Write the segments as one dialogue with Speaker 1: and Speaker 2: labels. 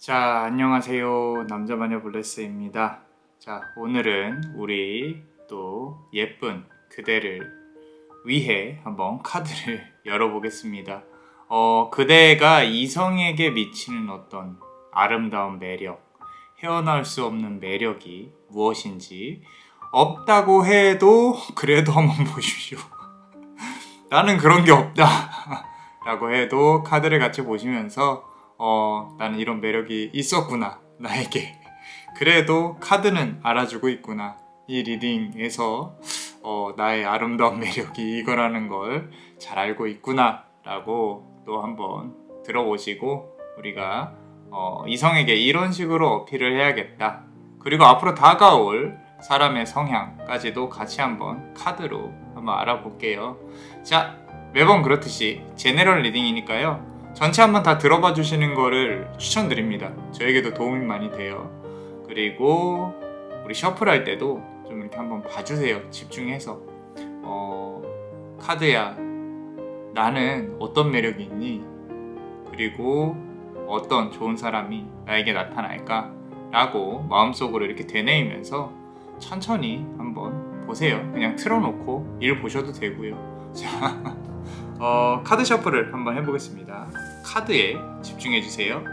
Speaker 1: 자, 안녕하세요. 남자마녀 블레스입니다. 자, 오늘은 우리 또 예쁜 그대를 위해 한번 카드를 열어보겠습니다. 그대가 이성에게 미치는 어떤 아름다운 매력, 헤어나올 수 없는 매력이 무엇인지 없다고 해도 그래도 한번 보십시오. 나는 그런 게 없다 라고 해도 카드를 같이 보시면서 나는 이런 매력이 있었구나, 나에게. 그래도 카드는 알아주고 있구나. 이 리딩에서 나의 아름다운 매력이 이거라는 걸 잘 알고 있구나 라고 또 한번 들어보시고, 우리가 이성에게 이런 식으로 어필을 해야겠다, 그리고 앞으로 다가올 사람의 성향까지도 같이 한번 카드로 한번 알아볼게요. 자, 매번 그렇듯이 제너럴 리딩이니까요, 전체 한번 다 들어봐 주시는 거를 추천드립니다. 저에게도 도움이 많이 돼요. 그리고 우리 셔플 할 때도 좀 이렇게 한번 봐주세요. 집중해서. 카드야, 나는 어떤 매력이 있니? 그리고 어떤 좋은 사람이 나에게 나타날까? 라고 마음속으로 이렇게 되뇌이면서 천천히 한번 보세요. 그냥 틀어놓고 일 보셔도 되고요. 자, 카드 셔플을 한번 해보겠습니다. 카드에 집중해주세요.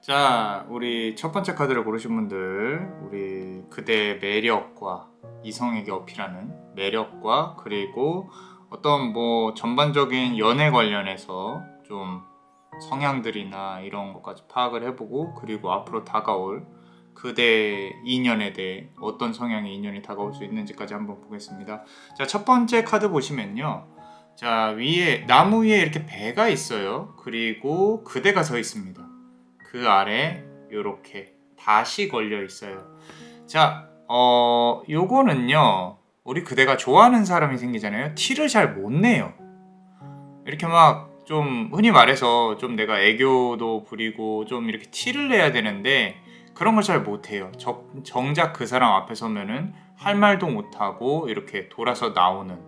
Speaker 1: 자, 우리 첫 번째 카드를 고르신 분들, 우리 그대의 매력과 이성에게 어필하는 매력과, 그리고 어떤 뭐 전반적인 연애 관련해서 좀 성향들이나 이런 것까지 파악을 해보고, 그리고 앞으로 다가올 그대 인연에 대해 어떤 성향의 인연이 다가올 수 있는지까지 한번 보겠습니다. 자, 첫 번째 카드 보시면요, 자, 위에 나무 위에 이렇게 배가 있어요. 그리고 그대가 서 있습니다. 그 아래 요렇게 닷이 걸려 있어요. 자, 요거는요, 우리 그대가 좋아하는 사람이 생기잖아요. 티를 잘 못 내요. 이렇게 막 좀 흔히 말해서 좀 내가 애교도 부리고 좀 이렇게 티를 내야 되는데 그런 걸 잘 못해요. 정작 그 사람 앞에 서면은 할 말도 못하고 이렇게 돌아서 나오는,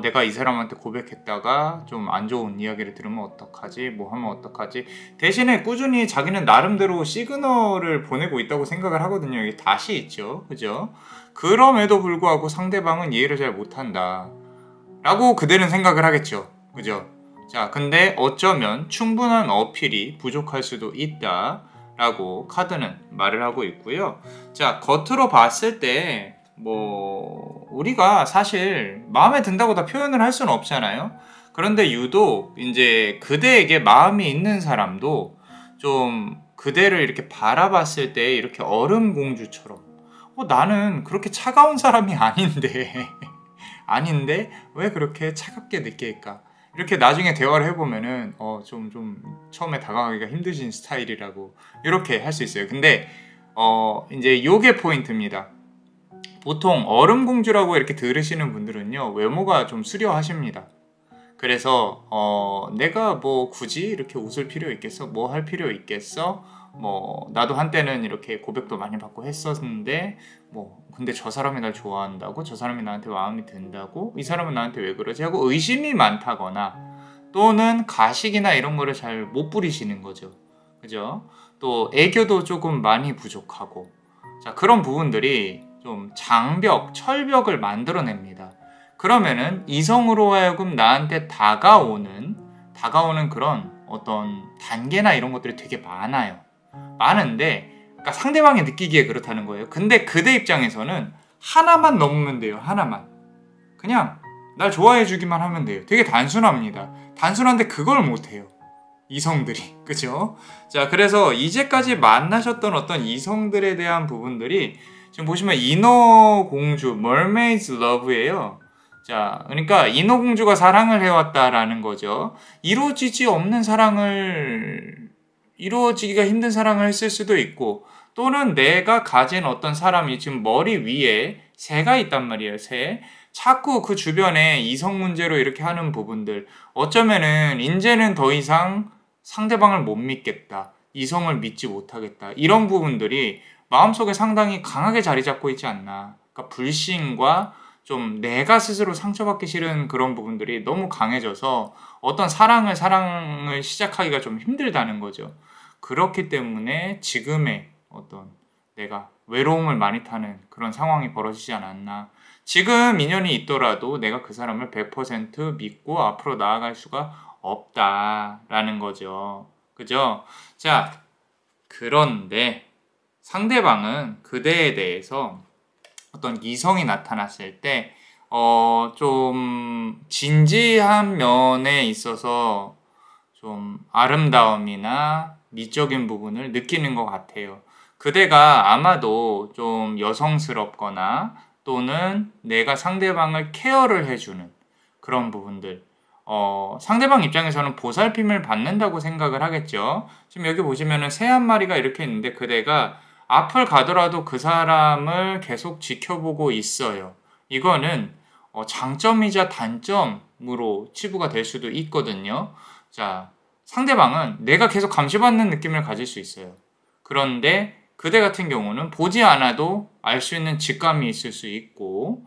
Speaker 1: 내가 이 사람한테 고백했다가 좀 안 좋은 이야기를 들으면 어떡하지? 뭐 하면 어떡하지? 대신에 꾸준히 자기는 나름대로 시그널을 보내고 있다고 생각을 하거든요. 이게 닷이 있죠. 그죠? 그럼에도 불구하고 상대방은 이해를 잘 못한다 라고 그대는 생각을 하겠죠. 그죠? 자, 근데 어쩌면 충분한 어필이 부족할 수도 있다 라고 카드는 말을 하고 있고요. 자, 겉으로 봤을 때 뭐 우리가 사실 마음에 든다고 다 표현을 할 수는 없잖아요. 그런데 유독 이제 그대에게 마음이 있는 사람도 좀 그대를 이렇게 바라봤을 때 이렇게 얼음 공주처럼 나는 그렇게 차가운 사람이 아닌데 아닌데 왜 그렇게 차갑게 느낄까? 이렇게 나중에 대화를 해보면은 좀 처음에 다가가기가 힘드신 스타일이라고 이렇게 할 수 있어요. 근데 이제 요게 포인트입니다. 보통 얼음공주라고 이렇게 들으시는 분들은요, 외모가 좀 수려하십니다. 그래서 내가 뭐 굳이 이렇게 웃을 필요 있겠어? 뭐 할 필요 있겠어? 뭐 나도 한때는 이렇게 고백도 많이 받고 했었는데 뭐 근데 저 사람이 날 좋아한다고? 저 사람이 나한테 마음이 든다고? 이 사람은 나한테 왜 그러지? 하고 의심이 많다거나 또는 가식이나 이런 거를 잘 못 부리시는 거죠. 그죠? 또 애교도 조금 많이 부족하고 자, 그런 부분들이 좀 장벽, 철벽을 만들어냅니다. 그러면은 이성으로 하여금 나한테 다가오는 그런 어떤 단계나 이런 것들이 되게 많아요. 많은데 그러니까 상대방이 느끼기에 그렇다는 거예요. 근데 그대 입장에서는 하나만 넘으면 돼요. 하나만. 그냥 날 좋아해 주기만 하면 돼요. 되게 단순합니다. 단순한데 그걸 못해요. 이성들이. 그죠? 자, 그래서 이제까지 만나셨던 어떤 이성들에 대한 부분들이 지금 보시면 인어공주, Mermaid's Love예요. 자, 그러니까 인어공주가 사랑을 해왔다라는 거죠. 이루어지기가 힘든 사랑을 했을 수도 있고, 또는 내가 가진 어떤 사람이 지금 머리 위에 새가 있단 말이에요, 새. 자꾸 그 주변에 이성 문제로 이렇게 하는 부분들, 어쩌면은 이제는 더 이상 상대방을 못 믿겠다. 이성을 믿지 못하겠다. 이런 부분들이 마음속에 상당히 강하게 자리 잡고 있지 않나. 그러니까 불신과 좀 내가 스스로 상처받기 싫은 그런 부분들이 너무 강해져서 어떤 사랑을 시작하기가 좀 힘들다는 거죠. 그렇기 때문에 지금의 어떤 내가 외로움을 많이 타는 그런 상황이 벌어지지 않았나. 지금 인연이 있더라도 내가 그 사람을 100% 믿고 앞으로 나아갈 수가 없다라는 거죠. 그죠? 자, 그런데 상대방은 그대에 대해서 어떤 이성이 나타났을 때, 좀 진지한 면에 있어서 좀 아름다움이나 미적인 부분을 느끼는 것 같아요. 그대가 아마도 좀 여성스럽거나 또는 내가 상대방을 케어를 해주는 그런 부분들, 상대방 입장에서는 보살핌을 받는다고 생각을 하겠죠. 지금 여기 보시면은 새 한 마리가 이렇게 있는데 그대가 앞을 가더라도 그 사람을 계속 지켜보고 있어요. 이거는 장점이자 단점으로 치부가 될 수도 있거든요. 자, 상대방은 내가 계속 감시받는 느낌을 가질 수 있어요. 그런데 그대 같은 경우는 보지 않아도 알 수 있는 직감이 있을 수 있고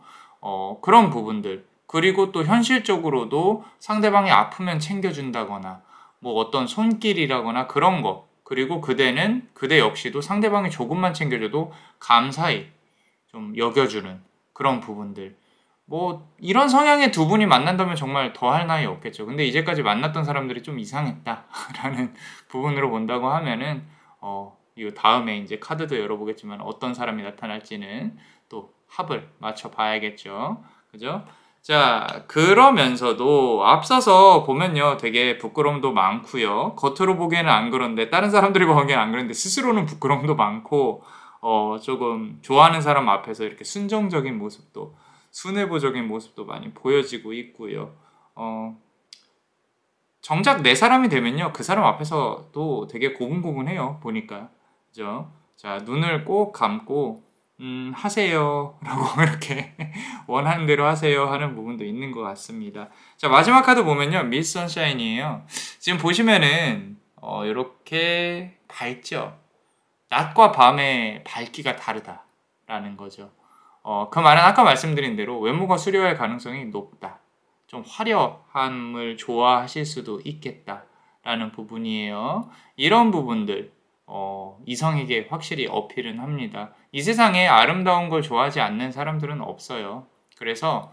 Speaker 1: 그런 부분들, 그리고 또 현실적으로도 상대방이 아프면 챙겨준다거나 뭐 어떤 손길이라거나 그런 거, 그리고 그대 역시도 상대방이 조금만 챙겨줘도 감사히 좀 여겨주는 그런 부분들. 뭐 이런 성향의 두 분이 만난다면 정말 더할 나위 없겠죠. 근데 이제까지 만났던 사람들이 좀 이상했다라는 부분으로 본다고 하면은 이 다음에 이제 카드도 열어보겠지만 어떤 사람이 나타날지는 또 합을 맞춰 봐야겠죠. 그죠? 자, 그러면서도 앞서서 보면요, 되게 부끄러움도 많고요. 겉으로 보기에는 안 그런데 다른 사람들이 보기에는 안 그런데 스스로는 부끄러움도 많고 조금 좋아하는 사람 앞에서 이렇게 순정적인 모습도, 순애보적인 모습도 많이 보여지고 있고요. 정작 내 사람이 되면요, 그 사람 앞에서도 되게 고분고분해요, 보니까. 그죠? 자, 눈을 꼭 감고 하세요 라고 이렇게 원하는 대로 하세요 하는 부분도 있는 것 같습니다. 자, 마지막 카드 보면요, 미스 선샤인이에요. 지금 보시면은 이렇게 밝죠. 낮과 밤의 밝기가 다르다라는 거죠. 그 말은 아까 말씀드린 대로 외모가 수려할 가능성이 높다. 좀 화려함을 좋아하실 수도 있겠다라는 부분이에요. 이런 부분들 이성에게 확실히 어필은 합니다. 이 세상에 아름다운 걸 좋아하지 않는 사람들은 없어요. 그래서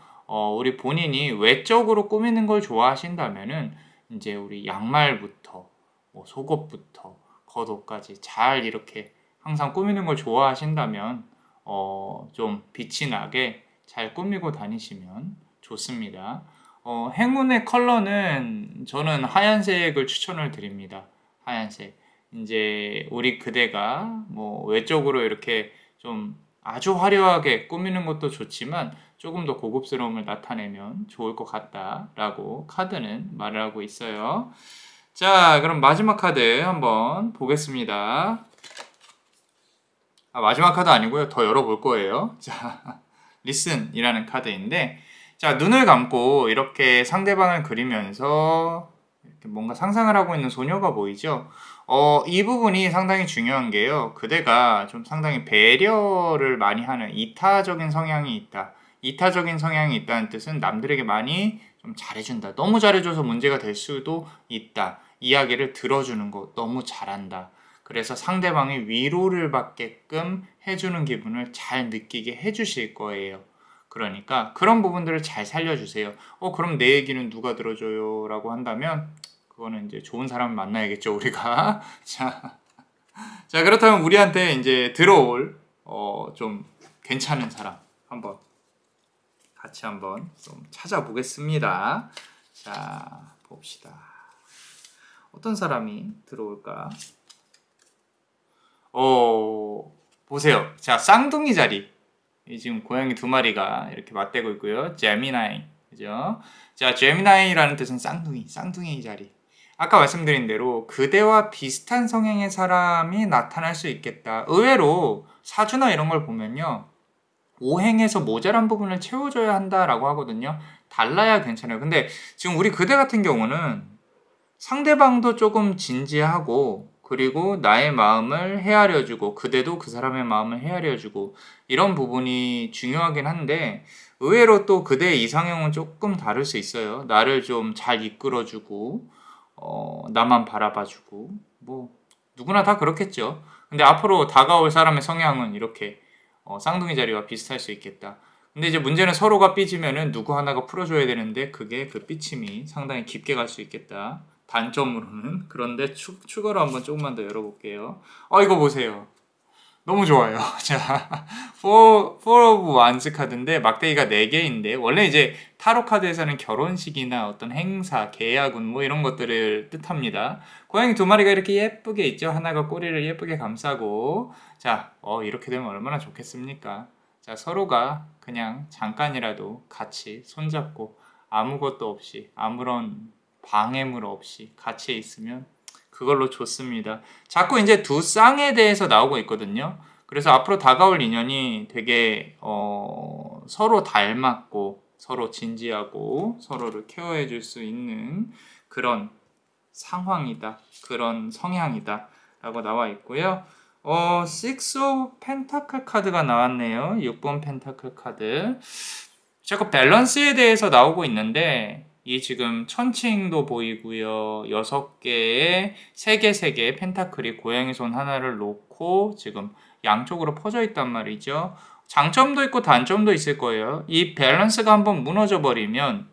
Speaker 1: 우리 본인이 외적으로 꾸미는 걸 좋아하신다면은 이제 우리 양말부터 뭐 속옷부터 겉옷까지 잘 이렇게 항상 꾸미는 걸 좋아하신다면 좀 빛이 나게 잘 꾸미고 다니시면 좋습니다. 행운의 컬러는 저는 하얀색을 추천을 드립니다. 하얀색. 이제 우리 그대가 뭐 외적으로 이렇게 좀 아주 화려하게 꾸미는 것도 좋지만 조금 더 고급스러움을 나타내면 좋을 것 같다라고 카드는 말을 하고 있어요. 자, 그럼 마지막 카드 한번 보겠습니다. 마지막 카드 아니고요. 더 열어볼 거예요. 자, 리슨이라는 카드인데, 자, 눈을 감고 이렇게 상대방을 그리면서 이렇게 뭔가 상상을 하고 있는 소녀가 보이죠? 이 부분이 상당히 중요한 게요. 그대가 좀 상당히 배려를 많이 하는 이타적인 성향이 있다. 이타적인 성향이 있다는 뜻은 남들에게 많이 좀 잘해준다. 너무 잘해줘서 문제가 될 수도 있다. 이야기를 들어주는 거 너무 잘한다. 그래서 상대방이 위로를 받게끔 해주는 기분을 잘 느끼게 해주실 거예요. 그러니까 그런 부분들을 잘 살려주세요. 그럼 내 얘기는 누가 들어줘요? 라고 한다면 그거는 이제 좋은 사람 만나야겠죠, 우리가. 자, 그렇다면 우리한테 이제 들어올 좀 괜찮은 사람 한번 같이 한번 좀 찾아보겠습니다. 자, 봅시다. 어떤 사람이 들어올까? 보세요. 자, 쌍둥이 자리. 지금 고양이 2마리가 이렇게 맞대고 있고요. 제미나이. 그죠? 자, 제미나이라는 뜻은 쌍둥이 자리. 아까 말씀드린 대로 그대와 비슷한 성향의 사람이 나타날 수 있겠다. 의외로 사주나 이런 걸 보면요. 오행에서 모자란 부분을 채워줘야 한다라고 하거든요. 달라야 괜찮아요. 근데 지금 우리 그대 같은 경우는 상대방도 조금 진지하고 그리고 나의 마음을 헤아려주고 그대도 그 사람의 마음을 헤아려주고 이런 부분이 중요하긴 한데 의외로 또 그대의 이상형은 조금 다를 수 있어요. 나를 좀 잘 이끌어주고 나만 바라봐주고 뭐 누구나 다 그렇겠죠. 근데 앞으로 다가올 사람의 성향은 이렇게 쌍둥이 자리와 비슷할 수 있겠다. 근데 이제 문제는 서로가 삐지면은 누구 하나가 풀어줘야 되는데 그게 그 삐침이 상당히 깊게 갈 수 있겠다. 단점으로는. 그런데 추가로 한번 조금만 더 열어볼게요. 이거 보세요. 너무 좋아요. 자, Four of Wands 카드인데 막대기가 4개인데 원래 이제 타로 카드에서는 결혼식이나 어떤 행사, 계약운 뭐 이런 것들을 뜻합니다. 고양이 2마리가 이렇게 예쁘게 있죠. 하나가 꼬리를 예쁘게 감싸고 자, 이렇게 되면 얼마나 좋겠습니까? 자, 서로가 그냥 잠깐이라도 같이 손잡고 아무것도 없이 아무런 방해물 없이 같이 있으면 그걸로 좋습니다. 자꾸 이제 두 쌍에 대해서 나오고 있거든요. 그래서 앞으로 다가올 인연이 되게 서로 닮았고 서로 진지하고 서로를 케어해 줄 수 있는 그런 상황이다. 그런 성향이다. 라고 나와 있고요. Six of Pentacle 카드가 나왔네요. 6번 펜타클 카드. 자꾸 밸런스에 대해서 나오고 있는데 이 지금 천칭도 보이고요. 6개의 3개 펜타클이 고양이 손 하나를 놓고 지금 양쪽으로 퍼져 있단 말이죠. 장점도 있고 단점도 있을 거예요. 이 밸런스가 한번 무너져 버리면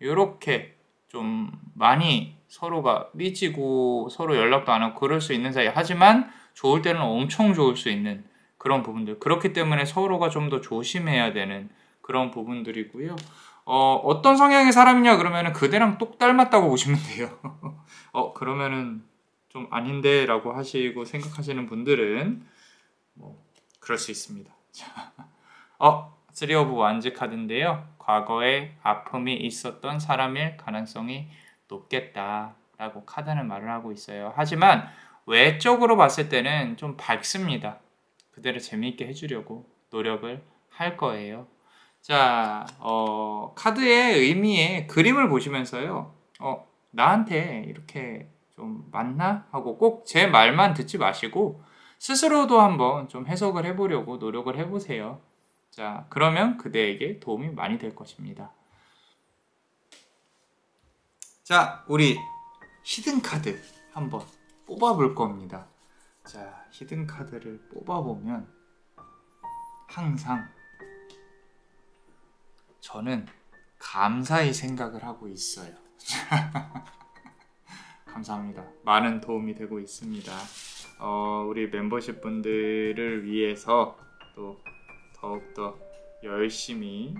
Speaker 1: 이렇게 좀 많이 서로가 삐지고 서로 연락도 안 하고 그럴 수 있는 사이. 하지만 좋을 때는 엄청 좋을 수 있는 그런 부분들. 그렇기 때문에 서로가 좀 더 조심해야 되는 그런 부분들이고요. 어떤 성향의 사람이냐 그러면은 그대랑 똑 닮았다고 보시면 돼요. 그러면은 좀 아닌데 라고 하시고 생각하시는 분들은 뭐 그럴 수 있습니다. 쓰리 오브 완즈 카드인데요. 과거에 아픔이 있었던 사람일 가능성이 높겠다 라고 카드는 말을 하고 있어요. 하지만 외적으로 봤을 때는 좀 밝습니다. 그대를 재미있게 해주려고 노력을 할 거예요. 자, 카드의 의미의 그림을 보시면서요. 나한테 이렇게 좀 맞나? 하고 꼭 제 말만 듣지 마시고 스스로도 한번 좀 해석을 해보려고 노력을 해보세요. 자, 그러면 그대에게 도움이 많이 될 것입니다. 자, 우리 히든 카드 한번 뽑아볼 겁니다. 자, 히든 카드를 뽑아보면 항상 저는 감사히 생각을 하고 있어요. 감사합니다. 많은 도움이 되고 있습니다. 우리 멤버십 분들을 위해서 또 더욱더 열심히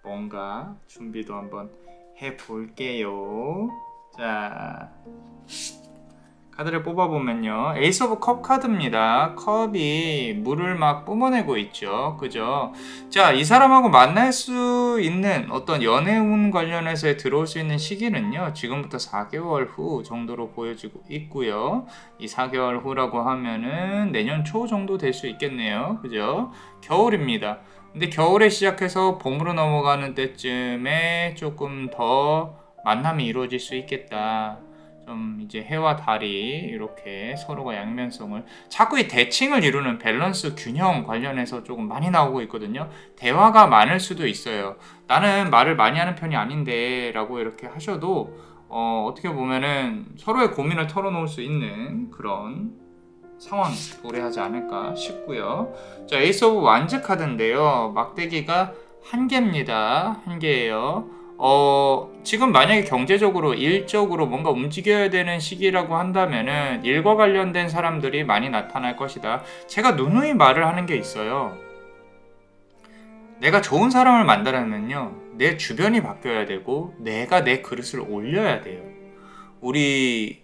Speaker 1: 뭔가 준비도 한번 해볼게요. 자, 카드를 뽑아보면요, 에이스 오브 컵 카드입니다. 컵이 물을 막 뿜어내고 있죠, 그죠? 자, 이 사람하고 만날 수 있는 어떤 연애운 관련해서 들어올 수 있는 시기는요, 지금부터 4개월 후 정도로 보여지고 있고요. 이 4개월 후라고 하면은 내년 초 정도 될 수 있겠네요, 그죠? 겨울입니다. 근데 겨울에 시작해서 봄으로 넘어가는 때쯤에 조금 더 만남이 이루어질 수 있겠다. 좀 이제 해와 달이 이렇게 서로가 양면성을, 자꾸 이 대칭을 이루는 밸런스 균형 관련해서 조금 많이 나오고 있거든요. 대화가 많을 수도 있어요. 나는 말을 많이 하는 편이 아닌데 라고 이렇게 하셔도 어떻게 보면은 서로의 고민을 털어놓을 수 있는 그런 상황이 도래하지 않을까 싶고요. 자, 에이스 오브 완즈 카드인데요, 막대기가 한 개입니다. 한 개예요. 지금 만약에 경제적으로, 일적으로 뭔가 움직여야 되는 시기라고 한다면은 일과 관련된 사람들이 많이 나타날 것이다. 제가 누누이 말을 하는 게 있어요. 내가 좋은 사람을 만나려면요, 내 주변이 바뀌어야 되고 내가 내 그릇을 올려야 돼요. 우리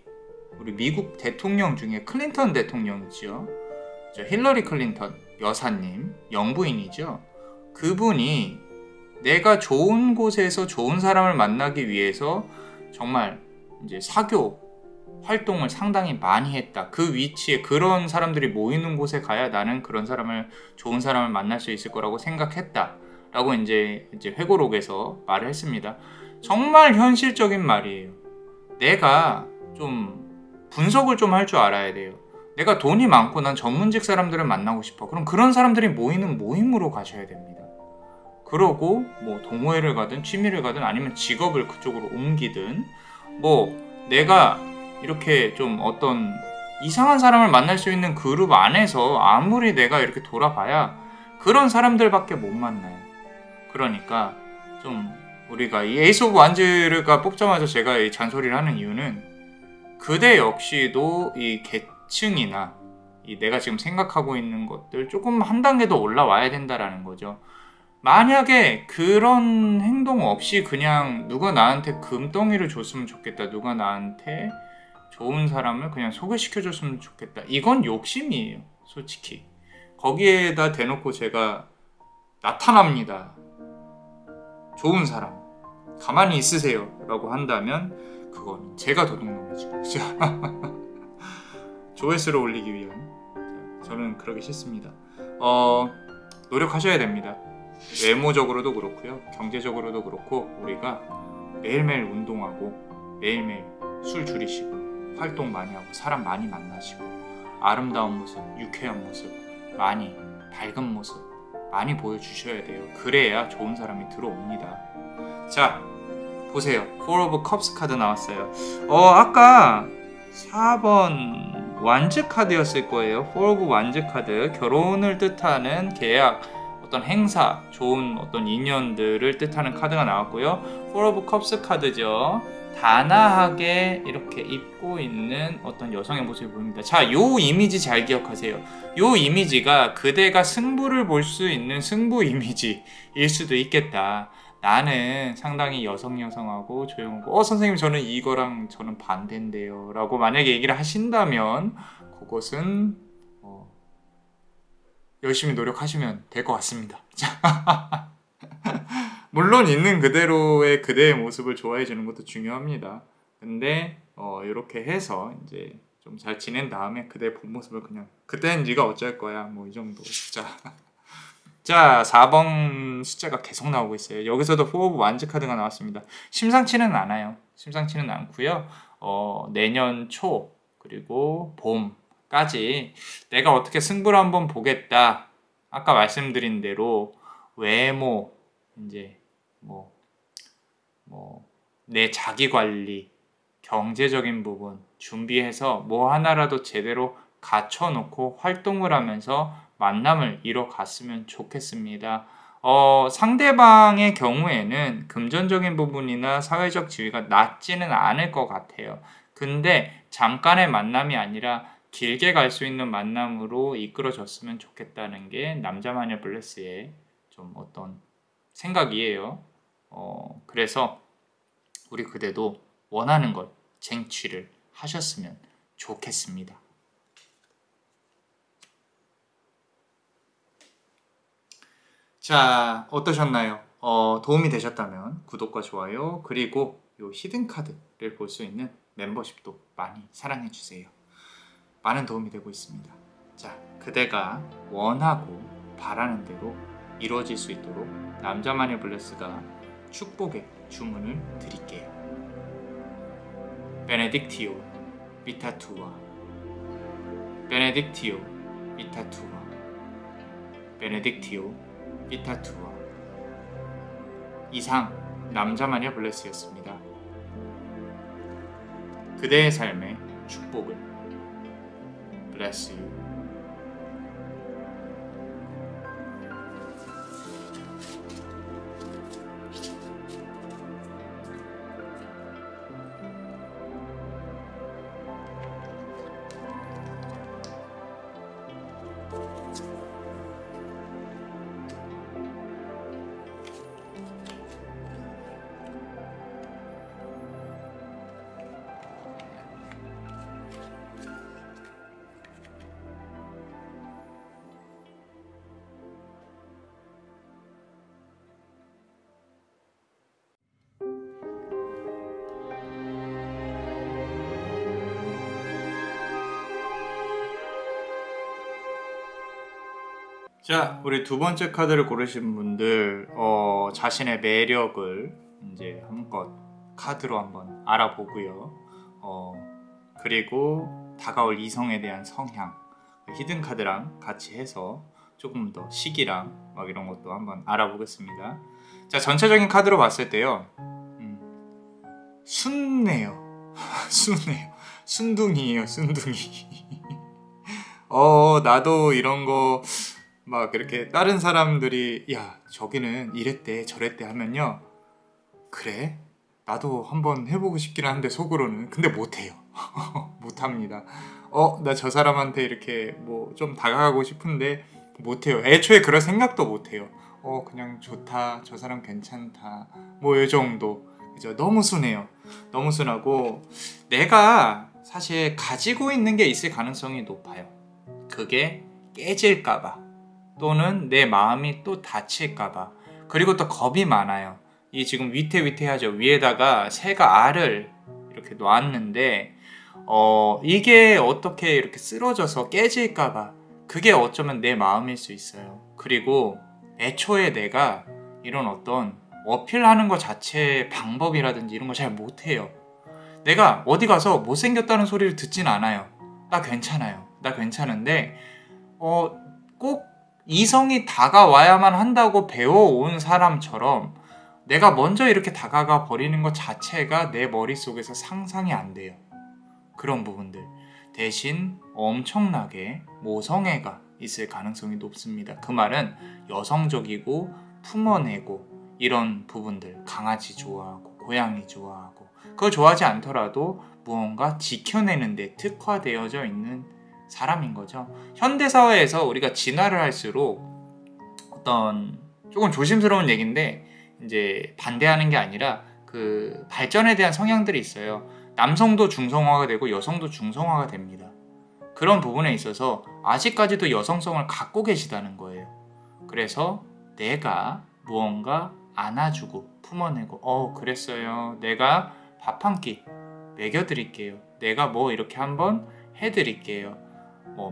Speaker 1: 미국 대통령 중에 클린턴 대통령이죠. 힐러리 클린턴 여사님, 영부인이죠. 그분이 내가 좋은 곳에서 좋은 사람을 만나기 위해서 정말 이제 사교 활동을 상당히 많이 했다. 그 위치에 그런 사람들이 모이는 곳에 가야 나는 그런 사람을, 좋은 사람을 만날 수 있을 거라고 생각했다. 라고 이제 회고록에서 말을 했습니다. 정말 현실적인 말이에요. 내가 좀 분석을 좀 할 줄 알아야 돼요. 내가 돈이 많고 난 전문직 사람들을 만나고 싶어. 그럼 그런 사람들이 모이는 모임으로 가셔야 됩니다. 그러고 뭐 동호회를 가든 취미를 가든 아니면 직업을 그쪽으로 옮기든, 뭐 내가 이렇게 좀 어떤 이상한 사람을 만날 수 있는 그룹 안에서 아무리 내가 이렇게 돌아봐야 그런 사람들밖에 못 만나요. 그러니까 좀 우리가 이 에이스 오브 완즈가 뽑자마자 제가 이 잔소리를 하는 이유는, 그대 역시도 이 계층이나 이 내가 지금 생각하고 있는 것들 조금 한 단계 더 올라와야 된다라는 거죠. 만약에 그런 행동 없이 그냥 누가 나한테 금덩이를 줬으면 좋겠다, 누가 나한테 좋은 사람을 그냥 소개시켜줬으면 좋겠다, 이건 욕심이에요, 솔직히. 거기에다 대놓고 제가 나타납니다, 좋은 사람 가만히 있으세요 라고 한다면 그건 제가 도둑놈이죠. 조회수를 올리기 위한, 저는 그러기 싫습니다. 노력하셔야 됩니다. 외모적으로도 그렇고요, 경제적으로도 그렇고, 우리가 매일매일 운동하고 매일매일 술 줄이시고 활동 많이 하고 사람 많이 만나시고 아름다운 모습, 유쾌한 모습, 많이 밝은 모습 많이 보여주셔야 돼요. 그래야 좋은 사람이 들어옵니다. 자, 보세요. 4 of Cups 카드 나왔어요. 아까 4번 완즈 카드였을 거예요. 4 of 완즈 카드, 결혼을 뜻하는 계약, 어떤 행사, 좋은 어떤 인연들을 뜻하는 카드가 나왔고요. 4 of Cups 카드죠. 단아하게 이렇게 입고 있는 어떤 여성의 모습이 보입니다. 자, 요 이미지 잘 기억하세요. 요 이미지가 그대가 승부를 볼 수 있는 승부 이미지일 수도 있겠다. 나는 상당히 여성하고 조용하고, 선생님 저는 이거랑 저는 반대인데요 라고 만약에 얘기를 하신다면 그것은 열심히 노력하시면 될 것 같습니다. 물론 있는 그대로의 그대의 모습을 좋아해 주는 것도 중요합니다. 근데 이렇게 해서 이제 좀 잘 지낸 다음에 그대의 본 모습을 그냥, 그때는 네가 어쩔 거야, 뭐 이 정도. 자, 4번 숫자가 계속 나오고 있어요. 여기서도 4 of 완즈 카드가 나왔습니다. 심상치는 않아요. 심상치는 않고요. 내년 초 그리고 봄까지 내가 어떻게 승부를 한번 보겠다. 아까 말씀드린 대로 외모, 이제 내 자기 관리, 경제적인 부분 준비해서 뭐 하나라도 제대로 갖춰놓고 활동을 하면서 만남을 이뤄갔으면 좋겠습니다. 상대방의 경우에는 금전적인 부분이나 사회적 지위가 낮지는 않을 것 같아요. 근데 잠깐의 만남이 아니라 길게 갈 수 있는 만남으로 이끌어졌으면 좋겠다는 게 남자마녀 블레스의 좀 어떤 생각이에요. 그래서 우리 그대도 원하는 것 쟁취를 하셨으면 좋겠습니다. 자, 어떠셨나요? 도움이 되셨다면 구독과 좋아요, 그리고 요 히든 카드를 볼 수 있는 멤버십도 많이 사랑해주세요. 많은 도움이 되고 있습니다. 자, 그대가 원하고 바라는 대로 이루어질 수 있도록 남자마녀 블레스가 축복의 주문을 드릴게요. 베네딕티오 비타투아, 베네딕티오 비타투아, 베네딕티오 비타투아. 이상 남자마녀 블레스였습니다. 그대의 삶의 축복을. Bless you. 자, 우리 두 번째 카드를 고르신 분들, 자신의 매력을 이제 한껏 카드로 한번 알아보고요. 그리고 다가올 이성에 대한 성향, 히든 카드랑 같이 해서 조금 더 시기랑 막 이런 것도 한번 알아보겠습니다. 자, 전체적인 카드로 봤을 때요, 순네요. 순해요. 순둥이에요, 순둥이. 나도 이런 거 막 이렇게 다른 사람들이 야, 저기는 이랬대 저랬대 하면요, 그래? 나도 한번 해보고 싶긴 한데 속으로는 근데 못해요. 못합니다. 나 저 사람한테 이렇게 뭐 좀 다가가고 싶은데 못해요. 애초에 그럴 생각도 못해요. 그냥 좋다, 저 사람 괜찮다, 뭐 이 정도. 그죠? 너무 순해요. 너무 순하고 내가 사실 가지고 있는 게 있을 가능성이 높아요. 그게 깨질까봐, 또는 내 마음이 또 다칠까봐. 그리고 또 겁이 많아요. 이 지금 위태위태하죠. 위에다가 새가 알을 이렇게 놓았는데 이게 어떻게 이렇게 쓰러져서 깨질까봐. 그게 어쩌면 내 마음일 수 있어요. 그리고 애초에 내가 이런 어떤 어필하는 것 자체의 방법이라든지 이런 거 잘 못해요. 내가 어디 가서 못생겼다는 소리를 듣진 않아요. 나 괜찮아요. 나 괜찮은데 꼭 이성이 다가와야만 한다고 배워온 사람처럼 내가 먼저 이렇게 다가가 버리는 것 자체가 내 머릿속에서 상상이 안 돼요. 그런 부분들. 대신 엄청나게 모성애가 있을 가능성이 높습니다. 그 말은 여성적이고 품어내고 이런 부분들, 강아지 좋아하고 고양이 좋아하고, 그걸 좋아하지 않더라도 무언가 지켜내는 데 특화되어져 있는 사람인 거죠. 현대사회에서 우리가 진화를 할수록 어떤 조금 조심스러운 얘기인데 이제 반대하는 게 아니라 그 발전에 대한 성향들이 있어요. 남성도 중성화가 되고 여성도 중성화가 됩니다. 그런 부분에 있어서 아직까지도 여성성을 갖고 계시다는 거예요. 그래서 내가 무언가 안아주고 품어내고 그랬어요. 내가 밥 한 끼 먹여드릴게요. 내가 뭐 이렇게 한번 해드릴게요.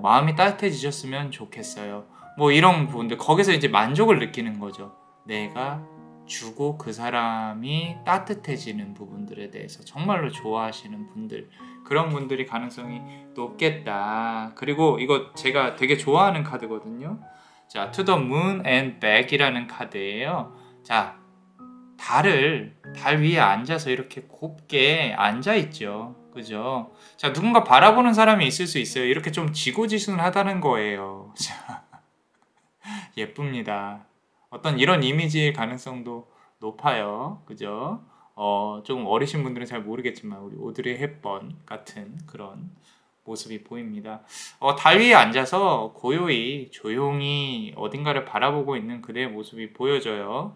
Speaker 1: 마음이 따뜻해지셨으면 좋겠어요. 뭐 이런 부분들, 거기서 이제 만족을 느끼는 거죠. 내가 주고 그 사람이 따뜻해지는 부분들에 대해서 정말로 좋아하시는 분들, 그런 분들이 가능성이 높겠다. 그리고 이거 제가 되게 좋아하는 카드거든요. 자, To the Moon and Back이라는 카드예요. 자, 달 위에 앉아서 이렇게 곱게 앉아있죠. 그죠? 자, 누군가 바라보는 사람이 있을 수 있어요. 이렇게 좀 지고지순하다는 거예요. 자, 예쁩니다. 어떤 이런 이미지일 가능성도 높아요. 그죠? 조금 어리신 분들은 잘 모르겠지만 우리 오드리 헵번 같은 그런 모습이 보입니다. 달 위에 앉아서 고요히 조용히 어딘가를 바라보고 있는 그대의 모습이 보여져요.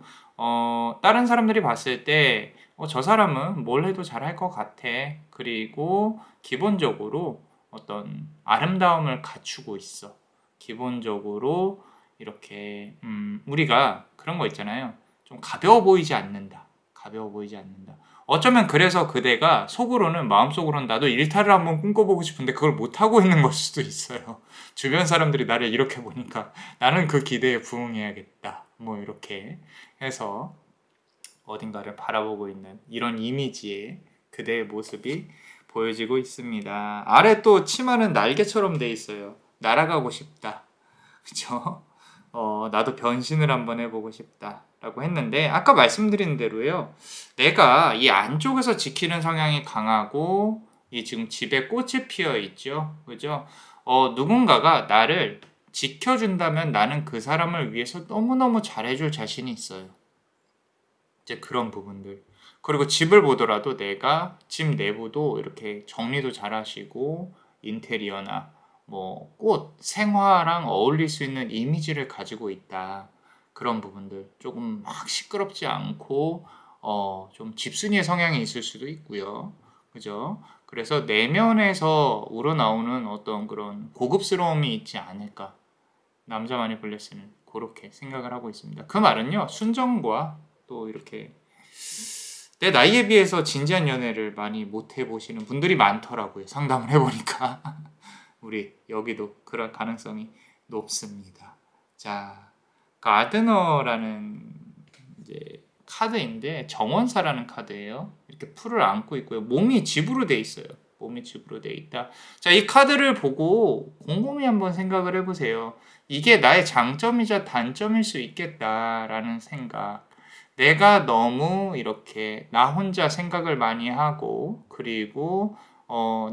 Speaker 1: 다른 사람들이 봤을 때 저 사람은 뭘 해도 잘할 것 같아. 그리고 기본적으로 어떤 아름다움을 갖추고 있어. 기본적으로 이렇게 우리가 그런 거 있잖아요. 좀 가벼워 보이지 않는다. 가벼워 보이지 않는다. 어쩌면 그래서 그대가 속으로는 마음속으로는 나도 일탈을 한번 꿈꿔보고 싶은데 그걸 못하고 있는 걸 수도 있어요. 주변 사람들이 나를 이렇게 보니까 나는 그 기대에 부응해야겠다. 뭐 이렇게 해서 어딘가를 바라보고 있는 이런 이미지의 그대의 모습이 보여지고 있습니다. 아래 또 치마는 날개처럼 돼 있어요. 날아가고 싶다. 그쵸? 나도 변신을 한번 해보고 싶다. 라고 했는데, 아까 말씀드린 대로요. 내가 이 안쪽에서 지키는 성향이 강하고, 이 지금 집에 꽃이 피어 있죠. 그죠? 누군가가 나를 지켜준다면 나는 그 사람을 위해서 너무너무 잘해줄 자신이 있어요. 이제 그런 부분들. 그리고 집을 보더라도 내가 집 내부도 이렇게 정리도 잘 하시고, 인테리어나 뭐 꽃, 생화랑 어울릴 수 있는 이미지를 가지고 있다. 그런 부분들 조금 막 시끄럽지 않고 좀 집순이의 성향이 있을 수도 있고요. 그죠? 그래서 내면에서 우러나오는 어떤 그런 고급스러움이 있지 않을까. 남자만이 블레스는 그렇게 생각을 하고 있습니다. 그 말은요. 순정과 또 이렇게 내 나이에 비해서 진지한 연애를 많이 못 해보시는 분들이 많더라고요. 상담을 해보니까. 우리 여기도 그럴 가능성이 높습니다. 자, 가드너라는 이제 카드인데 정원사라는 카드예요. 이렇게 풀을 안고 있고요. 몸이 집으로 돼 있어요. 몸이 집으로 돼 있다. 자, 이 카드를 보고 곰곰이 한번 생각을 해보세요. 이게 나의 장점이자 단점일 수 있겠다라는 생각. 내가 너무 이렇게 나 혼자 생각을 많이 하고 그리고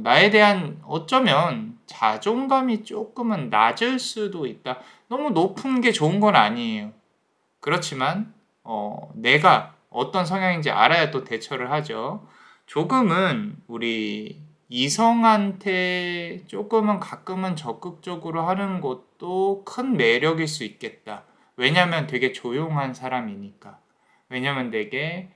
Speaker 1: 나에 대한 어쩌면 자존감이 조금은 낮을 수도 있다. 너무 높은 게 좋은 건 아니에요. 그렇지만 내가 어떤 성향인지 알아야 또 대처를 하죠. 조금은 우리 이성한테 조금은 가끔은 적극적으로 하는 것도 큰 매력일 수 있겠다. 왜냐면 되게 조용한 사람이니까. 왜냐면 되게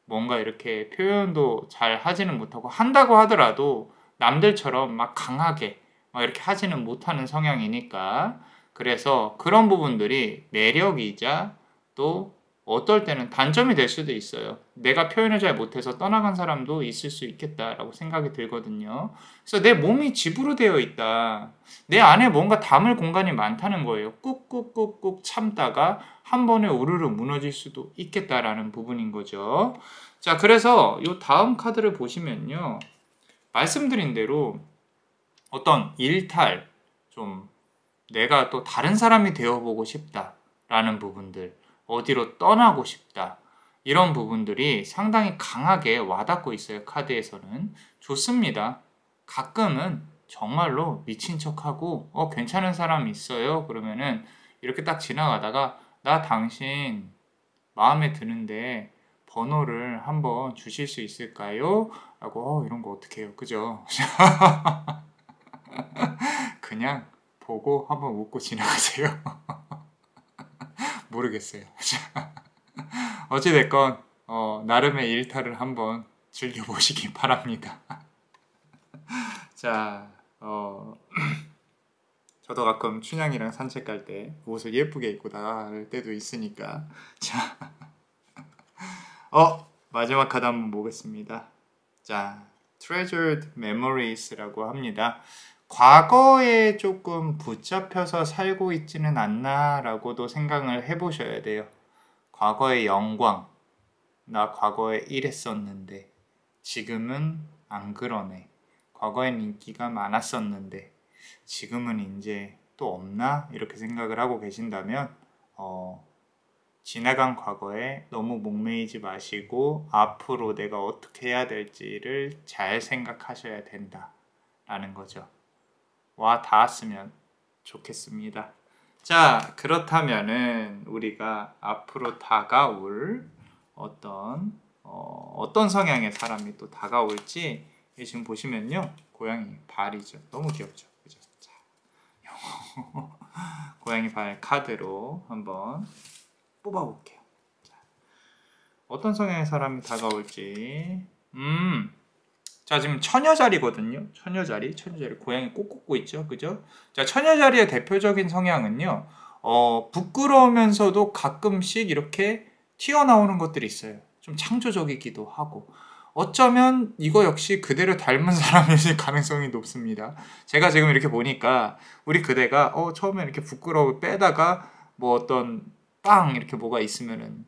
Speaker 1: 뭔가 이렇게 표현도 잘 하지는 못하고 한다고 하더라도 남들처럼 막 강하게 막 이렇게 하지는 못하는 성향이니까 그래서 그런 부분들이 매력이자 또 어떨 때는 단점이 될 수도 있어요. 내가 표현을 잘 못해서 떠나간 사람도 있을 수 있겠다라고 생각이 들거든요. 그래서 내 몸이 집으로 되어 있다. 내 안에 뭔가 담을 공간이 많다는 거예요. 꾹꾹꾹꾹 참다가 한 번에 우르르 무너질 수도 있겠다라는 부분인 거죠. 자, 그래서 이 다음 카드를 보시면요. 말씀드린 대로 어떤 일탈, 좀 내가 또 다른 사람이 되어보고 싶다라는 부분들, 어디로 떠나고 싶다. 이런 부분들이 상당히 강하게 와닿고 있어요. 카드에서는. 좋습니다. 가끔은 정말로 미친 척하고 괜찮은 사람 있어요. 그러면은 이렇게 딱 지나가다가 나 당신 마음에 드는데 번호를 한번 주실 수 있을까요? 라고 이런 거 어떻게 해요. 그죠? 그냥 보고 한번 웃고 지나가세요. 모르겠어요. 어찌됐건 나름의 일탈을 한번 즐겨보시기 바랍니다. 자, 저도 가끔 춘향이랑 산책 갈 때 옷을 예쁘게 입고 나갈 때도 있으니까 자, 마지막 카드 한번 보겠습니다. 자, Treasured Memories라고 합니다. 과거에 조금 붙잡혀서 살고 있지는 않나라고도 생각을 해보셔야 돼요. 과거의 영광, 나 과거에 이랬었는데 지금은 안 그러네. 과거엔 인기가 많았었는데 지금은 이제 또 없나? 이렇게 생각을 하고 계신다면 지나간 과거에 너무 목매이지 마시고 앞으로 내가 어떻게 해야 될지를 잘 생각하셔야 된다라는 거죠. 와 닿았으면 좋겠습니다. 자, 그렇다면은 우리가 앞으로 다가올 어떤 성향의 사람이 또 다가올지 지금 보시면요. 고양이 발이죠. 너무 귀엽죠. 그죠? 자, 고양이 발 카드로 한번 뽑아볼게요. 자, 어떤 성향의 사람이 다가올지. 자, 지금 처녀자리거든요. 처녀자리 고양이 꼭 꽂고 있죠. 그죠? 자, 처녀자리의 대표적인 성향은요. 부끄러우면서도 가끔씩 이렇게 튀어나오는 것들이 있어요. 좀 창조적이기도 하고. 어쩌면 이거 역시 그대를 닮은 사람일 가능성이 높습니다. 제가 지금 이렇게 보니까 우리 그대가 처음에 이렇게 부끄러워 빼다가 뭐 어떤 빵 이렇게 뭐가 있으면은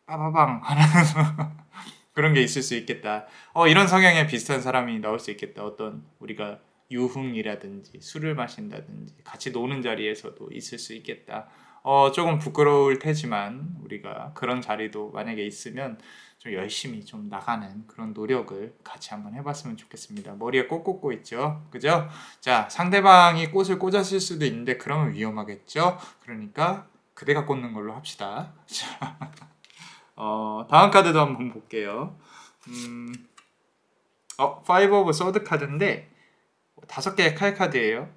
Speaker 1: 빠바방 하는 그런 게 있을 수 있겠다. 이런 성향에 비슷한 사람이 나올 수 있겠다. 어떤 우리가 유흥이라든지 술을 마신다든지 같이 노는 자리에서도 있을 수 있겠다. 조금 부끄러울 테지만 우리가 그런 자리도 만약에 있으면 좀 열심히 좀 나가는 그런 노력을 같이 한번 해봤으면 좋겠습니다. 머리에 꽃 꽂고 있죠. 그죠? 자, 상대방이 꽃을 꽂았을 수도 있는데 그러면 위험하겠죠? 그러니까 그대가 꽂는 걸로 합시다. 자, 다음 카드도 한번 볼게요. Five of Swords 카드인데 5개의 칼 카드예요.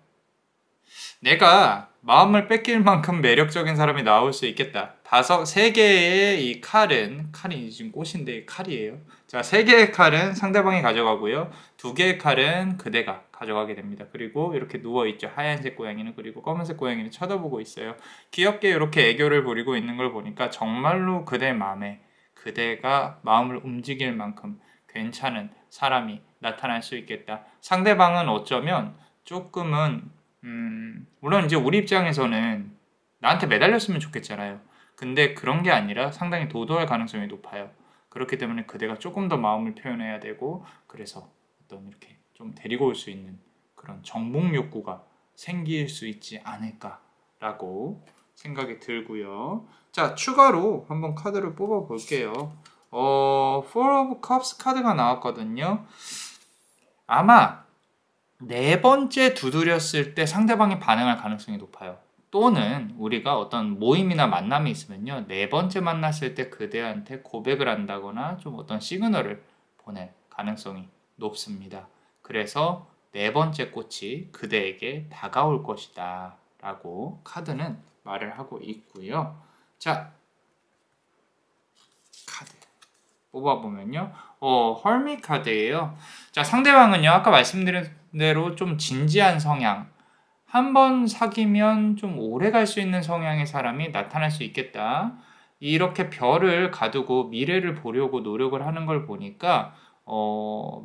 Speaker 1: 내가 마음을 뺏길 만큼 매력적인 사람이 나올 수 있겠다. 3개의 이 칼이 지금 꽃인데 칼이에요. 자, 3개의 칼은 상대방이 가져가고요. 2개의 칼은 그대가 가져가게 됩니다. 그리고 이렇게 누워있죠. 하얀색 고양이는. 그리고 검은색 고양이는 쳐다보고 있어요. 귀엽게 이렇게 애교를 부리고 있는 걸 보니까 정말로 그대 마음에 그대가 마음을 움직일 만큼 괜찮은 사람이 나타날 수 있겠다. 상대방은 어쩌면 조금은 물론 이제 우리 입장에서는 나한테 매달렸으면 좋겠잖아요. 근데 그런 게 아니라 상당히 도도할 가능성이 높아요. 그렇기 때문에 그대가 조금 더 마음을 표현해야 되고, 그래서 어떤 이렇게 좀 데리고 올 수 있는 그런 정복 욕구가 생길 수 있지 않을까라고 생각이 들고요. 자, 추가로 한번 카드를 뽑아 볼게요. Four of Cups 카드가 나왔거든요. 아마 4번째 두드렸을 때 상대방이 반응할 가능성이 높아요. 또는 우리가 어떤 모임이나 만남이 있으면요, 4번째 만났을 때 그대한테 고백을 한다거나 좀 어떤 시그널을 보낼 가능성이 높습니다. 그래서 4번째 꽃이 그대에게 다가올 것이다 라고 카드는 말을 하고 있고요. 자, 카드 뽑아보면요, 헐밋 카드예요. 자, 상대방은요, 아까 말씀드린 대로 좀 진지한 성향, 한 번 사귀면 좀 오래 갈 수 있는 성향의 사람이 나타날 수 있겠다. 이렇게 별을 가두고 미래를 보려고 노력을 하는 걸 보니까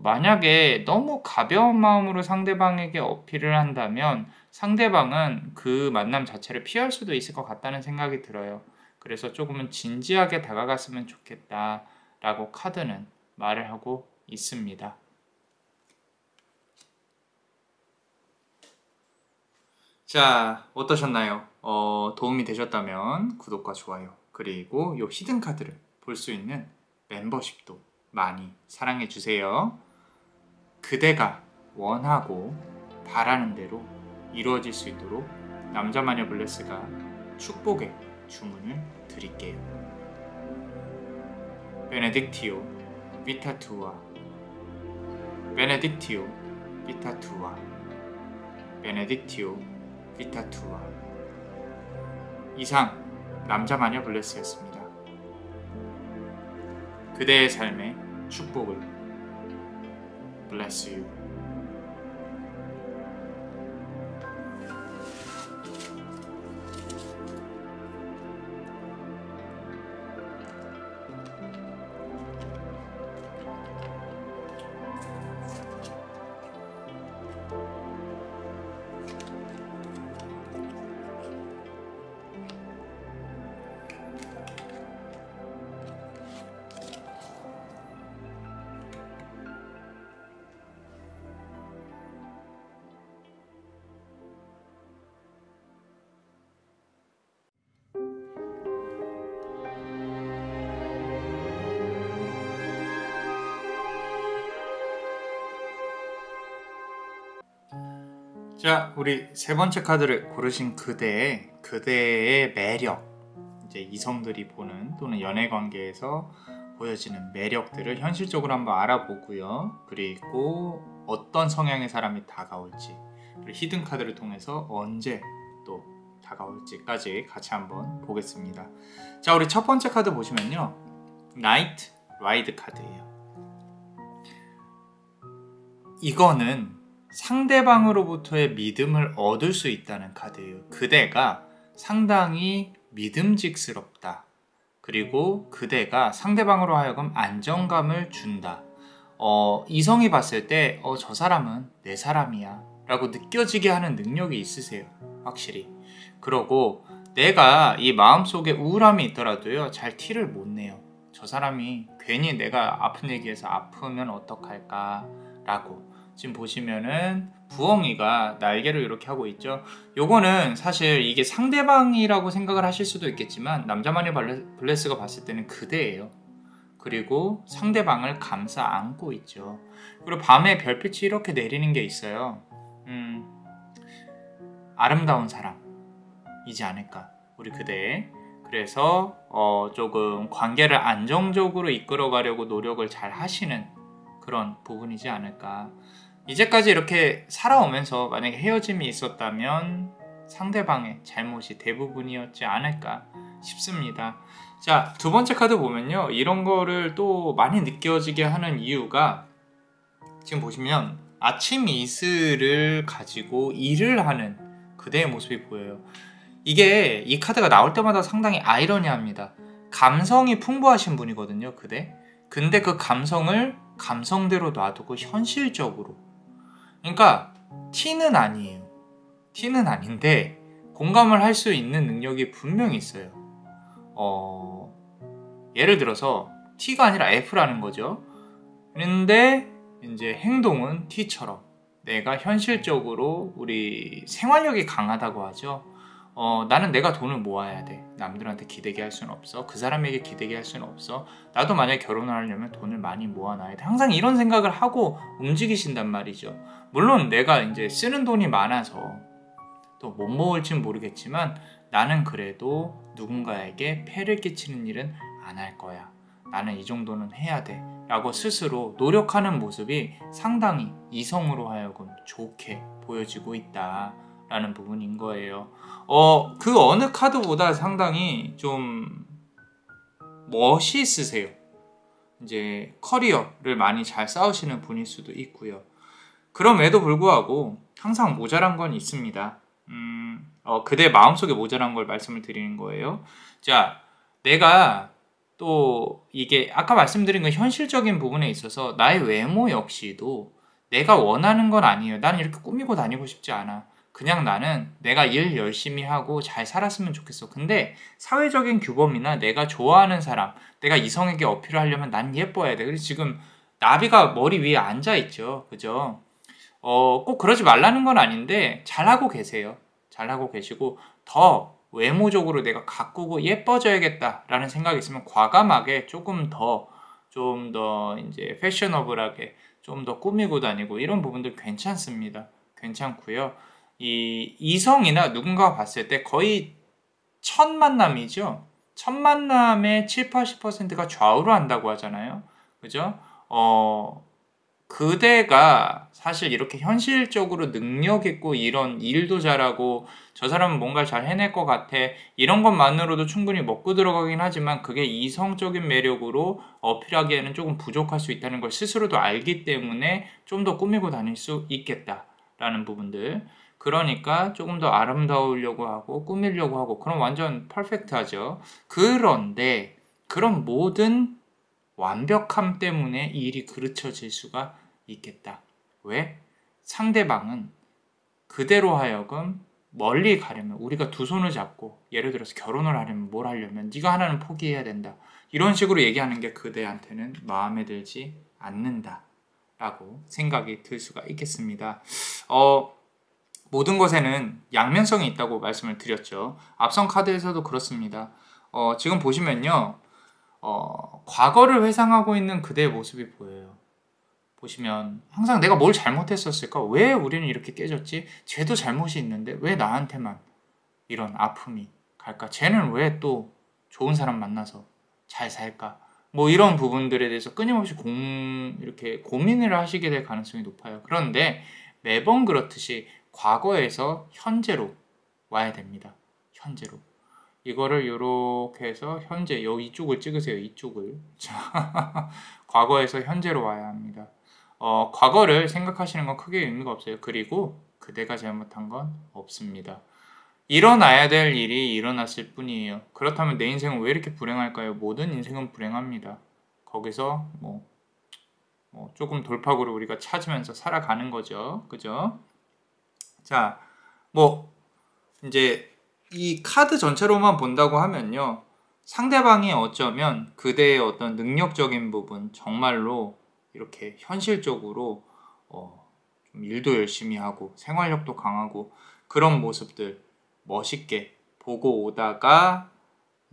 Speaker 1: 만약에 너무 가벼운 마음으로 상대방에게 어필을 한다면 상대방은 그 만남 자체를 피할 수도 있을 것 같다는 생각이 들어요. 그래서 조금은 진지하게 다가갔으면 좋겠다 라고 카드는 말을 하고 있습니다. 자, 어떠셨나요? 도움이 되셨다면 구독과 좋아요, 그리고 이 히든 카드를 볼 수 있는 멤버십도 많이 사랑해주세요. 그대가 원하고 바라는 대로 이루어질 수 있도록 남자마녀 블레스가 축복의 주문을 드릴게요. 베네딕티오 비타투아, 베네딕티오 비타투아, 베네딕티오 비타투아. 이상 남자마녀 블레스였습니다. 그대의 삶에 축복을. Bless you. 자, 우리 3번째 카드를 고르신 그대의 매력, 이제 이성들이 보는 또는 연애 관계에서 보여지는 매력들을 현실적으로 한번 알아보고요. 그리고 어떤 성향의 사람이 다가올지, 그리고 히든 카드를 통해서 언제 또 다가올지까지 같이 한번 보겠습니다. 자, 우리 첫 번째 카드 보시면요, 나이트 라이드 카드예요. 이거는 상대방으로부터의 믿음을 얻을 수 있다는 카드예요. 그대가 상당히 믿음직스럽다. 그리고 그대가 상대방으로 하여금 안정감을 준다. 이성이 봤을 때 저 사람은 내 사람이야 라고 느껴지게 하는 능력이 있으세요. 확실히. 그러고 내가 이 마음속에 우울함이 있더라도요, 잘 티를 못 내요. 저 사람이 괜히 내가 아픈 얘기해서 아프면 어떡할까 라고. 지금 보시면은 부엉이가 날개를 이렇게 하고 있죠. 요거는 사실 이게 상대방이라고 생각을 하실 수도 있겠지만 남자만의 블레스가 봤을 때는 그대예요. 그리고 상대방을 감싸 안고 있죠. 그리고 밤에 별빛이 이렇게 내리는 게 있어요. 아름다운 사람이지 않을까, 우리 그대. 그래서 조금 관계를 안정적으로 이끌어가려고 노력을 잘 하시는 그런 부분이지 않을까. 이제까지 이렇게 살아오면서 만약에 헤어짐이 있었다면 상대방의 잘못이 대부분이었지 않을까 싶습니다. 자, 두 번째 카드 보면요, 이런 거를 또 많이 느껴지게 하는 이유가, 지금 보시면 아침 이슬을 가지고 일을 하는 그대의 모습이 보여요. 이게 이 카드가 나올 때마다 상당히 아이러니합니다. 감성이 풍부하신 분이거든요, 그대. 근데 그 감성을 감성대로 놔두고 현실적으로, 그러니까 티는 아니에요. 티는 아닌데 공감을 할 수 있는 능력이 분명히 있어요. 예를 들어서 T가 아니라 F라는 거죠. 그런데 이제 행동은 T처럼 내가 현실적으로, 우리 생활력이 강하다고 하죠. 나는 내가 돈을 모아야 돼. 남들한테 기대게 할 수는 없어. 그 사람에게 기대게 할 수는 없어. 나도 만약에 결혼을 하려면 돈을 많이 모아놔야 돼. 항상 이런 생각을 하고 움직이신단 말이죠. 물론 내가 이제 쓰는 돈이 많아서 또 못 모을지는 모르겠지만 나는 그래도 누군가에게 폐를 끼치는 일은 안 할 거야. 나는 이 정도는 해야 돼. 라고 스스로 노력하는 모습이 상당히 이성으로 하여금 좋게 보여지고 있다. 라는 부분인 거예요. 그 어느 카드보다 상당히 좀 멋있으세요. 이제 커리어를 많이 잘 쌓으시는 분일 수도 있고요. 그럼에도 불구하고 항상 모자란 건 있습니다. 그대 마음속에 모자란 걸 말씀을 드리는 거예요. 자, 내가 또 이게 아까 말씀드린 그 현실적인 부분에 있어서 나의 외모 역시도 내가 원하는 건 아니에요. 나는 이렇게 꾸미고 다니고 싶지 않아. 그냥 나는 내가 일 열심히 하고 잘 살았으면 좋겠어. 근데 사회적인 규범이나 내가 좋아하는 사람, 내가 이성에게 어필을 하려면 난 예뻐야 돼. 그래서 지금 나비가 머리 위에 앉아있죠. 그죠? 꼭 그러지 말라는 건 아닌데 잘하고 계세요. 잘하고 계시고 더 외모적으로 내가 가꾸고 예뻐져야겠다라는 생각이 있으면 과감하게 조금 더 이제 패셔너블하게 좀 더 꾸미고 다니고 이런 부분들 괜찮습니다. 괜찮고요. 이 이성이나 누군가가 봤을 때 거의 첫 만남이죠. 첫 만남의 7, 80%가 좌우로 한다고 하잖아요. 그죠? 그대가 사실 이렇게 현실적으로 능력 있고 이런 일도 잘하고 저 사람은 뭔가 잘 해낼 것 같아, 이런 것만으로도 충분히 먹고 들어가긴 하지만 그게 이성적인 매력으로 어필하기에는 조금 부족할 수 있다는 걸 스스로도 알기 때문에 좀 더 꾸미고 다닐 수 있겠다라는 부분들. 그러니까 조금 더 아름다우려고 하고 꾸미려고 하고 그럼 완전 퍼펙트하죠. 그런데 그런 모든 완벽함 때문에 이 일이 그르쳐질 수가 있겠다. 왜? 상대방은 그대로 하여금 멀리 가려면, 우리가 두 손을 잡고 예를 들어서 결혼을 하려면 뭘 하려면 네가 하나는 포기해야 된다. 이런 식으로 얘기하는 게 그대한테는 마음에 들지 않는다 라고 생각이 들 수가 있겠습니다. 모든 것에는 양면성이 있다고 말씀을 드렸죠. 앞선 카드에서도 그렇습니다. 지금 보시면요, 과거를 회상하고 있는 그대의 모습이 보여요. 보시면 항상 내가 뭘 잘못했었을까? 왜 우리는 이렇게 깨졌지? 쟤도 잘못이 있는데 왜 나한테만 이런 아픔이 갈까? 쟤는 왜 또 좋은 사람 만나서 잘 살까? 뭐 이런 부분들에 대해서 끊임없이 이렇게 고민을 하시게 될 가능성이 높아요. 그런데 매번 그렇듯이 과거에서 현재로 와야 됩니다. 현재로. 이거를 이렇게 해서 현재 이쪽을 찍으세요. 이쪽을. 자, 과거에서 현재로 와야 합니다. 과거를 생각하시는 건 크게 의미가 없어요. 그리고 그대가 잘못한 건 없습니다. 일어나야 될 일이 일어났을 뿐이에요. 그렇다면 내 인생은 왜 이렇게 불행할까요? 모든 인생은 불행합니다. 거기서 뭐 조금 돌파구를 우리가 찾으면서 살아가는 거죠. 그죠? 자, 뭐 이제 이 카드 전체로만 본다고 하면요. 상대방이 어쩌면 그대의 어떤 능력적인 부분, 정말로 이렇게 현실적으로 좀 일도 열심히 하고 생활력도 강하고 그런 모습들 멋있게 보고 오다가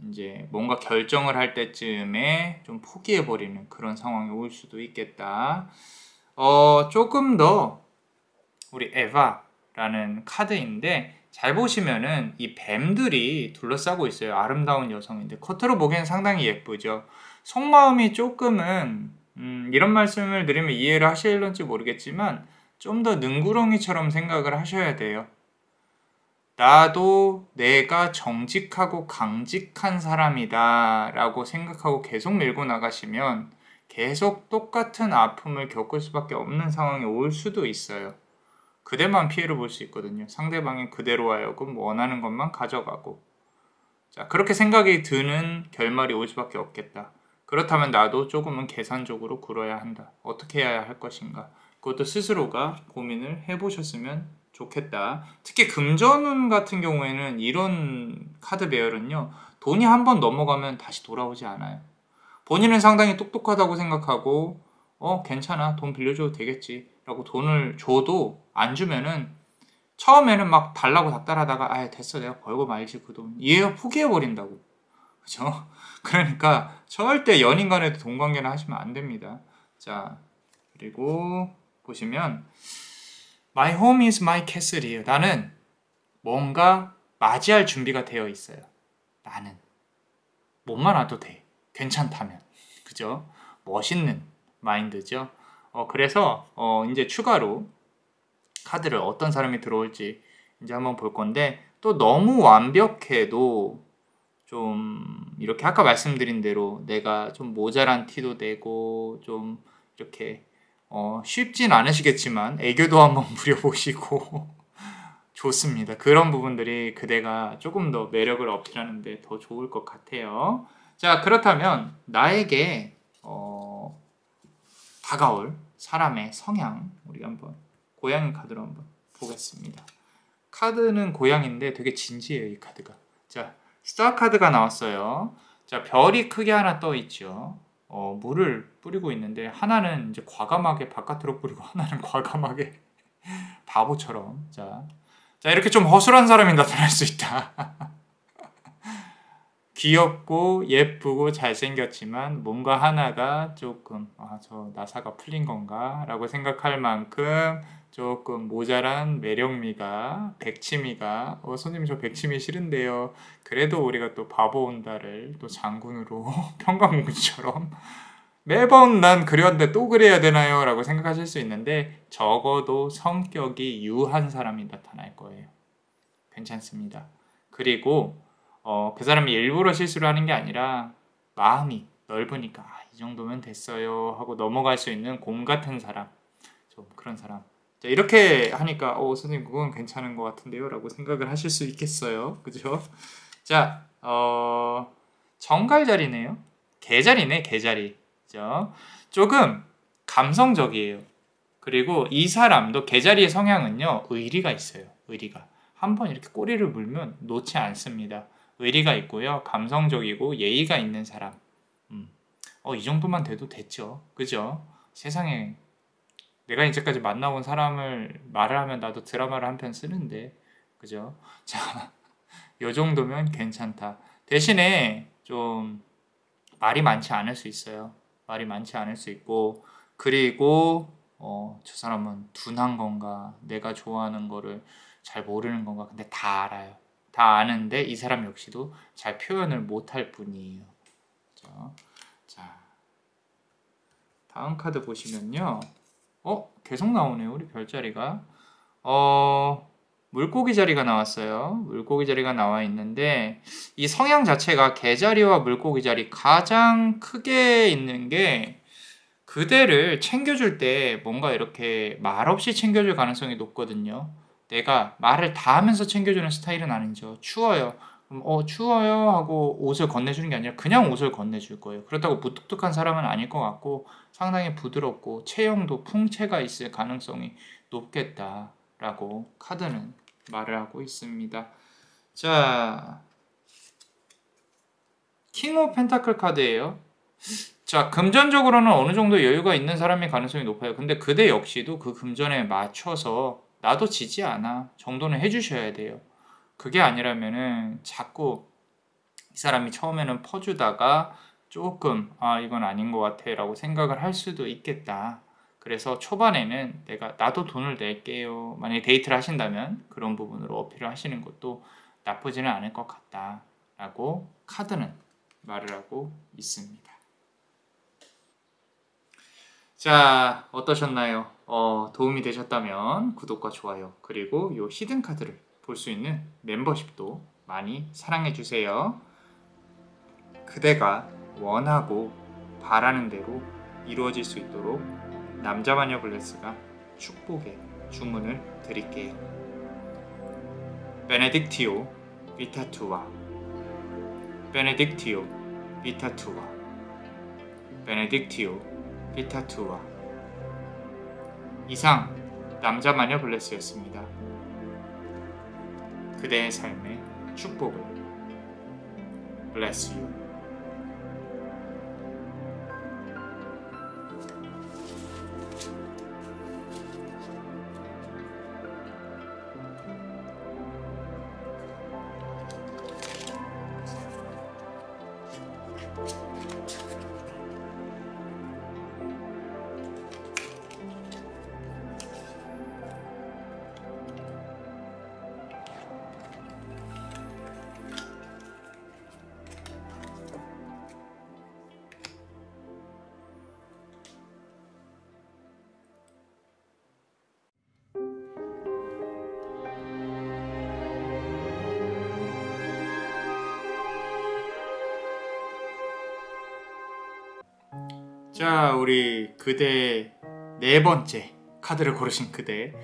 Speaker 1: 이제 뭔가 결정을 할 때쯤에 좀 포기해버리는 그런 상황이 올 수도 있겠다. 조금 더 우리 에바라는 카드인데 잘 보시면은 이 뱀들이 둘러싸고 있어요. 아름다운 여성인데 겉으로 보기엔 상당히 예쁘죠. 속마음이 조금은 이런 말씀을 드리면 이해를 하실런지 모르겠지만 좀 더 능구렁이처럼 생각을 하셔야 돼요. 나도 내가 정직하고 강직한 사람이다 라고 생각하고 계속 밀고 나가시면 계속 똑같은 아픔을 겪을 수밖에 없는 상황이 올 수도 있어요. 그대만 피해를 볼 수 있거든요. 상대방이 그대로 하여금 원하는 것만 가져가고. 자, 그렇게 생각이 드는 결말이 올 수밖에 없겠다. 그렇다면 나도 조금은 계산적으로 굴어야 한다. 어떻게 해야 할 것인가. 그것도 스스로가 고민을 해보셨으면 좋겠다. 특히 금전운 같은 경우에는 이런 카드 배열은요. 돈이 한번 넘어가면 다시 돌아오지 않아요. 본인은 상당히 똑똑하다고 생각하고 괜찮아. 돈 빌려줘도 되겠지. 라고 돈을 줘도 안 주면은 처음에는 막 달라고 닥달하다가 아 됐어 내가 벌고 말지 그 돈 이해가 포기해버린다고. 그죠? 그러니까 절대 연인 간에도 돈 관계는 하시면 안 됩니다. 자, 그리고 보시면 My home is my castle이에요. 나는 뭔가 맞이할 준비가 되어 있어요. 나는 몸만 와도 돼. 괜찮다면. 그죠? 멋있는 마인드죠. 그래서 이제 추가로 카드를 어떤 사람이 들어올지 이제 한번 볼 건데 또 너무 완벽해도 좀 이렇게 아까 말씀드린 대로 내가 좀 모자란 티도 내고 좀 이렇게 쉽진 않으시겠지만 애교도 한번 부려보시고 좋습니다. 그런 부분들이 그대가 조금 더 매력을 어필하는데 더 좋을 것 같아요. 자, 그렇다면 나에게 다가올 사람의 성향 우리 한번 고양이 카드로 한번 보겠습니다. 카드는 고양인데 되게 진지해요, 이 카드가. 자, 스타 카드가 나왔어요. 자, 별이 크게 하나 떠 있죠. 물을 뿌리고 있는데 하나는 이제 과감하게 바깥으로 뿌리고 하나는 과감하게 바보처럼. 자, 이렇게 좀 허술한 사람이 나타날 수 있다. 귀엽고 예쁘고 잘생겼지만 뭔가 하나가 조금 저 나사가 풀린 건가 라고 생각할 만큼 조금 모자란 매력미가 백치미가 손님 저 백치미 싫은데요. 그래도 우리가 또 바보 온다를 또 장군으로 평강공주처럼 매번 난 그렸는데 또 그래야 되나요? 라고 생각하실 수 있는데 적어도 성격이 유한 사람이 나타날 거예요. 괜찮습니다. 그리고 그 사람이 일부러 실수를 하는 게 아니라 마음이 넓으니까 이 정도면 됐어요 하고 넘어갈 수 있는 곰 같은 사람, 좀 그런 사람. 자, 이렇게 하니까 선생님 그건 괜찮은 것 같은데요 라고 생각을 하실 수 있겠어요. 그죠? 자, 정갈자리네요. 개자리네, 개자리. 그죠? 조금 감성적이에요. 그리고 이 사람도 개자리의 성향은요, 의리가 있어요. 의리가. 한번 이렇게 꼬리를 물면 놓지 않습니다. 의리가 있고요. 감성적이고 예의가 있는 사람. 이 정도만 돼도 됐죠. 그죠? 세상에 내가 이제까지 만나본 사람을 말을 하면 나도 드라마를 한 편 쓰는데. 그죠? 자, 요 정도면 괜찮다. 대신에 좀 말이 많지 않을 수 있어요. 말이 많지 않을 수 있고 그리고 저 사람은 둔한 건가 내가 좋아하는 거를 잘 모르는 건가 근데 다 알아요. 다 아는데 이 사람 역시도 잘 표현을 못할 뿐이에요. 그렇죠? 자, 다음 카드 보시면요. 계속 나오네요. 우리 별자리가. 물고기 자리가 나왔어요. 물고기 자리가 나와 있는데 이 성향 자체가 개자리와 물고기 자리 가장 크게 있는 게 그대를 챙겨줄 때 뭔가 이렇게 말없이 챙겨줄 가능성이 높거든요. 내가 말을 다 하면서 챙겨주는 스타일은 아니죠. 추워요. 그럼 추워요 하고 옷을 건네주는 게 아니라 그냥 옷을 건네줄 거예요. 그렇다고 무뚝뚝한 사람은 아닐 것 같고 상당히 부드럽고 체형도 풍채가 있을 가능성이 높겠다라고 카드는 말을 하고 있습니다. 자, 킹 오브 펜타클 카드예요. 자, 금전적으로는 어느 정도 여유가 있는 사람의 가능성이 높아요. 근데 그대 역시도 그 금전에 맞춰서 나도 지지 않아 정도는 해주셔야 돼요. 그게 아니라면은 자꾸 이 사람이 처음에는 퍼주다가 조금 이건 아닌 것 같아 라고 생각을 할 수도 있겠다. 그래서 초반에는 나도 돈을 낼게요. 만약에 데이트를 하신다면 그런 부분으로 어필을 하시는 것도 나쁘지는 않을 것 같다 라고 카드는 말을 하고 있습니다. 자, 어떠셨나요? 도움이 되셨다면 구독과 좋아요 그리고 이 히든 카드를 볼 수 있는 멤버십도 많이 사랑해주세요. 그대가 원하고 바라는 대로 이루어질 수 있도록 남자마녀 블레스가 축복의 주문을 드릴게요. 베네딕티오 비타투아 베네딕티오 비타투아 베네딕티오 비타투아. 이상 남자마녀 블레스였습니다. 그대의 삶의 축복을 Bless you. 자, 우리 그대 네 번째 카드를 고르신 그대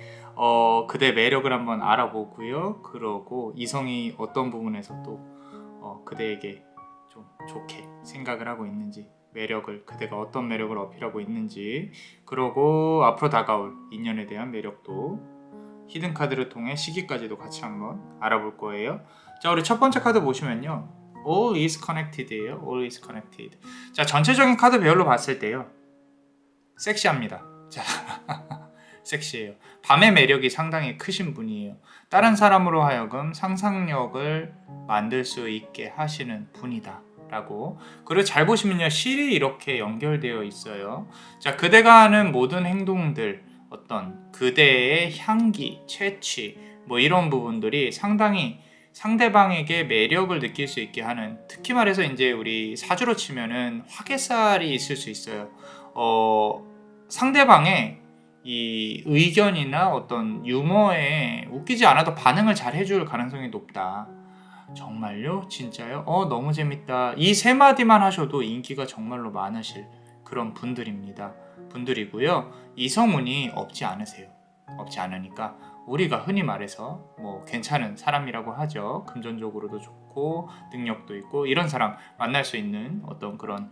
Speaker 1: 그대 매력을 한번 알아보고요. 그러고 이성이 어떤 부분에서 또 그대에게 좀 좋게 생각을 하고 있는지, 그대가 어떤 매력을 어필하고 있는지, 그러고 앞으로 다가올 인연에 대한 매력도 히든 카드를 통해 시기까지도 같이 한번 알아볼 거예요. 자, 우리 첫 번째 카드 보시면요. All is connected예요. All is connected. 자, 전체적인 카드 배열로 봤을 때요. 섹시합니다. 자, 섹시해요. 밤의 매력이 상당히 크신 분이에요. 다른 사람으로 하여금 상상력을 만들 수 있게 하시는 분이다. 라고. 그리고 잘 보시면요. 실이 이렇게 연결되어 있어요. 자, 그대가 하는 모든 행동들, 어떤 그대의 향기, 채취, 뭐 이런 부분들이 상당히 상대방에게 매력을 느낄 수 있게 하는, 특히 말해서 이제 우리 사주로 치면은 화개살이 있을 수 있어요. 상대방의 이 의견이나 어떤 유머에 웃기지 않아도 반응을 잘 해줄 가능성이 높다. 정말요? 진짜요? 너무 재밌다. 이 세 마디만 하셔도 인기가 정말로 많으실 그런 분들이고요. 이성운이 없지 않으세요. 없지 않으니까 우리가 흔히 말해서 뭐 괜찮은 사람이라고 하죠. 금전적으로도 좋고 능력도 있고 이런 사람 만날 수 있는 어떤 그런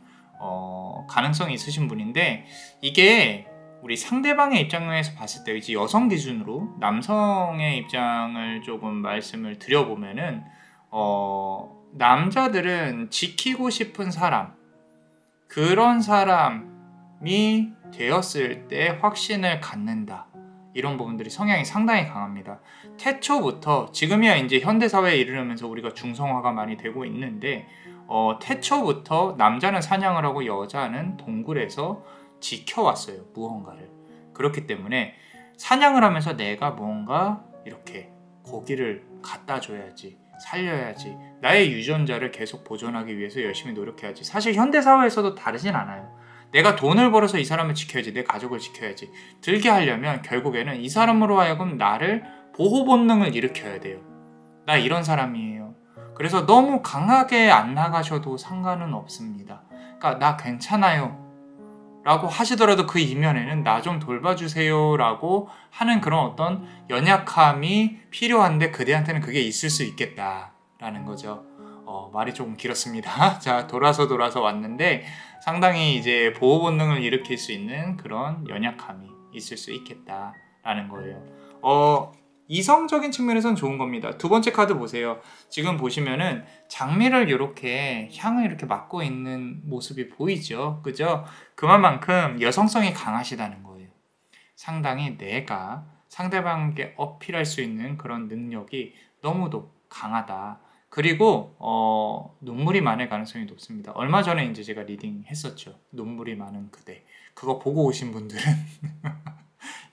Speaker 1: 가능성이 있으신 분인데, 이게 우리 상대방의 입장에서 봤을 때 이제 여성 기준으로 남성의 입장을 조금 말씀을 드려보면은 남자들은 지키고 싶은 사람, 그런 사람이 되었을 때 확신을 갖는다. 이런 부분들이 성향이 상당히 강합니다. 태초부터, 지금이야 이제 현대사회에 이르면서 우리가 중성화가 많이 되고 있는데 태초부터 남자는 사냥을 하고 여자는 동굴에서 지켜왔어요. 무언가를. 그렇기 때문에 사냥을 하면서 내가 뭔가 이렇게 고기를 갖다 줘야지, 살려야지, 나의 유전자를 계속 보존하기 위해서 열심히 노력해야지. 사실 현대사회에서도 다르진 않아요. 내가 돈을 벌어서 이 사람을 지켜야지, 내 가족을 지켜야지. 들게 하려면 결국에는 이 사람으로 하여금 나를 보호 본능을 일으켜야 돼요. 나 이런 사람이에요. 그래서 너무 강하게 안 나가셔도 상관은 없습니다. 그러니까 나 괜찮아요 라고 하시더라도 그 이면에는 나 좀 돌봐주세요 라고 하는 그런 어떤 연약함이 필요한데 그대한테는 그게 있을 수 있겠다라는 거죠. 말이 조금 길었습니다. 자, 돌아서 왔는데 상당히 이제 보호 본능을 일으킬 수 있는 그런 연약함이 있을 수 있겠다라는 거예요. 이성적인 측면에서는 좋은 겁니다. 두 번째 카드 보세요. 지금 보시면은 장미를 이렇게 향을 이렇게 맡고 있는 모습이 보이죠? 그죠? 그만큼 여성성이 강하시다는 거예요. 상당히 내가 상대방에게 어필할 수 있는 그런 능력이 너무도 강하다. 그리고 눈물이 많을 가능성이 높습니다. 얼마 전에 이제 제가 리딩 했었죠. 눈물이 많은 그대. 그거 보고 오신 분들은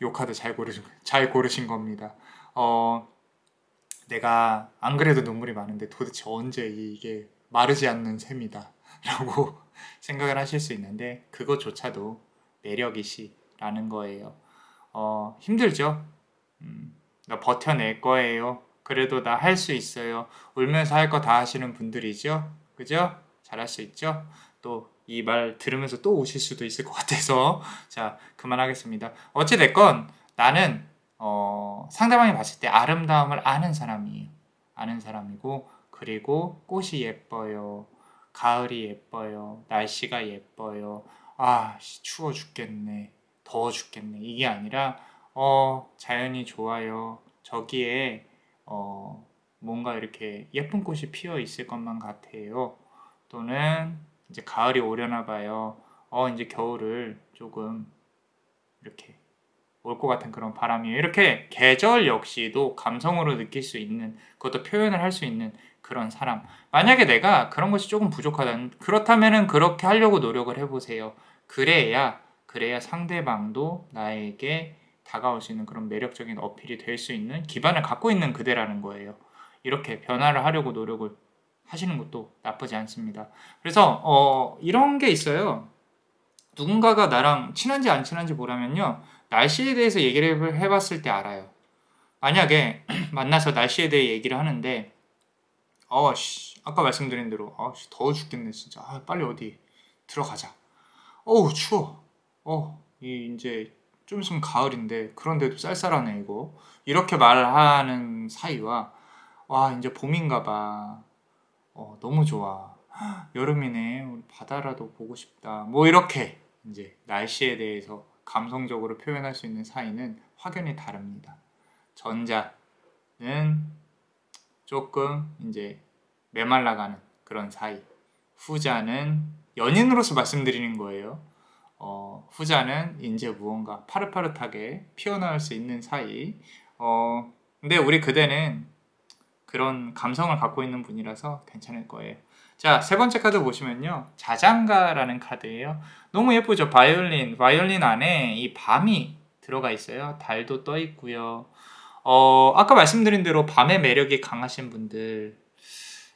Speaker 1: 요 카드 잘 고르신 겁니다. 내가 안 그래도 눈물이 많은데 도대체 언제 이게 마르지 않는 셈이다 라고 생각을 하실 수 있는데 그것조차도 매력이시라는 거예요. 힘들죠? 나 버텨낼 거예요. 그래도 나 할 수 있어요. 울면서 할 거 다 하시는 분들이죠. 그죠? 잘할 수 있죠? 또 이 말 들으면서 또 오실 수도 있을 것 같아서 자, 그만하겠습니다. 어찌됐건 나는 상대방이 봤을 때 아름다움을 아는 사람이에요. 아는 사람이고 그리고 꽃이 예뻐요. 가을이 예뻐요. 날씨가 예뻐요. 아, 추워 죽겠네. 더워 죽겠네. 이게 아니라 자연이 좋아요. 저기에 뭔가 이렇게 예쁜 꽃이 피어 있을 것만 같아요. 또는 이제 가을이 오려나 봐요. 이제 겨울을 조금 이렇게 올 것 같은 그런 바람이에요. 이렇게 계절 역시도 감성으로 느낄 수 있는, 그것도 표현을 할 수 있는 그런 사람. 만약에 내가 그런 것이 조금 그렇다면은 그렇게 하려고 노력을 해보세요. 그래야 상대방도 나에게 다가올 수 있는 그런 매력적인 어필이 될 수 있는 기반을 갖고 있는 그대라는 거예요. 이렇게 변화를 하려고 노력을 하시는 것도 나쁘지 않습니다. 그래서 이런 게 있어요. 누군가가 나랑 친한지 안 친한지 보라면요. 날씨에 대해서 얘기를 해봤을 때 알아요. 만약에 만나서 날씨에 대해 얘기를 하는데 아까 말씀드린 대로 더워 죽겠네 진짜. 빨리 어디 들어가자. 추워. 이제 좀 있으면 가을인데 그런데도 쌀쌀하네 이거. 이렇게 말하는 사이와 이제 봄인가 봐. 너무 좋아. 여름이네. 우리 바다라도 보고 싶다. 뭐 이렇게 이제 날씨에 대해서 감성적으로 표현할 수 있는 사이는 확연히 다릅니다. 전자는 조금 이제 메말라가는 그런 사이. 후자는 연인으로서 말씀드리는 거예요. 후자는 이제 무언가 파릇파릇하게 피어나올 수 있는 사이. 근데 우리 그대는 그런 감성을 갖고 있는 분이라서 괜찮을 거예요. 자, 세 번째 카드 보시면요. 자장가라는 카드예요. 너무 예쁘죠? 바이올린 안에 이 밤이 들어가 있어요. 달도 떠 있고요. 아까 말씀드린 대로 밤의 매력이 강하신 분들,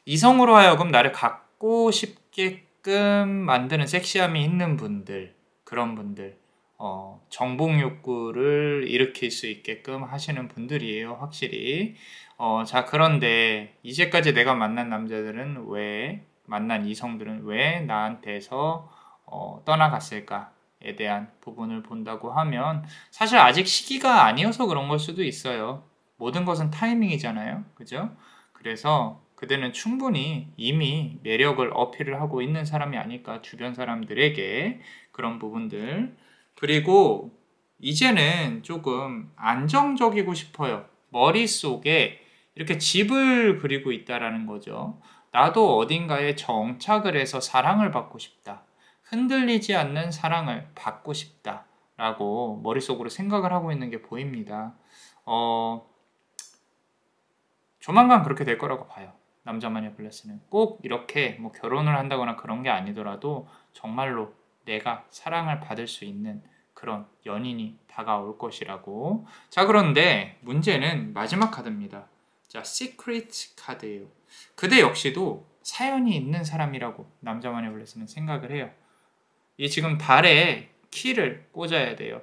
Speaker 1: 이성으로 하여금 나를 갖고 싶게끔 만드는 섹시함이 있는 분들, 그런 분들, 정복 욕구를 일으킬 수 있게끔 하시는 분들이에요. 확실히. 자, 그런데 이제까지 내가 만난 만난 이성들은 왜 나한테서 떠나갔을까에 대한 부분을 본다고 하면 사실 아직 시기가 아니어서 그런 걸 수도 있어요. 모든 것은 타이밍이잖아요. 그죠? 그래서 그대는 충분히 이미 매력을 어필을 하고 있는 사람이 아닐까, 주변 사람들에게. 그런 부분들. 그리고 이제는 조금 안정적이고 싶어요. 머릿속에 이렇게 집을 그리고 있다라는 거죠. 나도 어딘가에 정착을 해서 사랑을 받고 싶다. 흔들리지 않는 사랑을 받고 싶다. 라고 머릿속으로 생각을 하고 있는 게 보입니다. 조만간 그렇게 될 거라고 봐요. 남자만의 블레스는 꼭 이렇게 뭐 결혼을 한다거나 그런 게 아니더라도 정말로 내가 사랑을 받을 수 있는 그런 연인이 다가올 것이라고. 자, 그런데 문제는 마지막 카드입니다. 자, 시크릿 카드예요. 그대 역시도 사연이 있는 사람이라고 남자만의 블레스는 생각을 해요. 이 지금 달에 키를 꽂아야 돼요.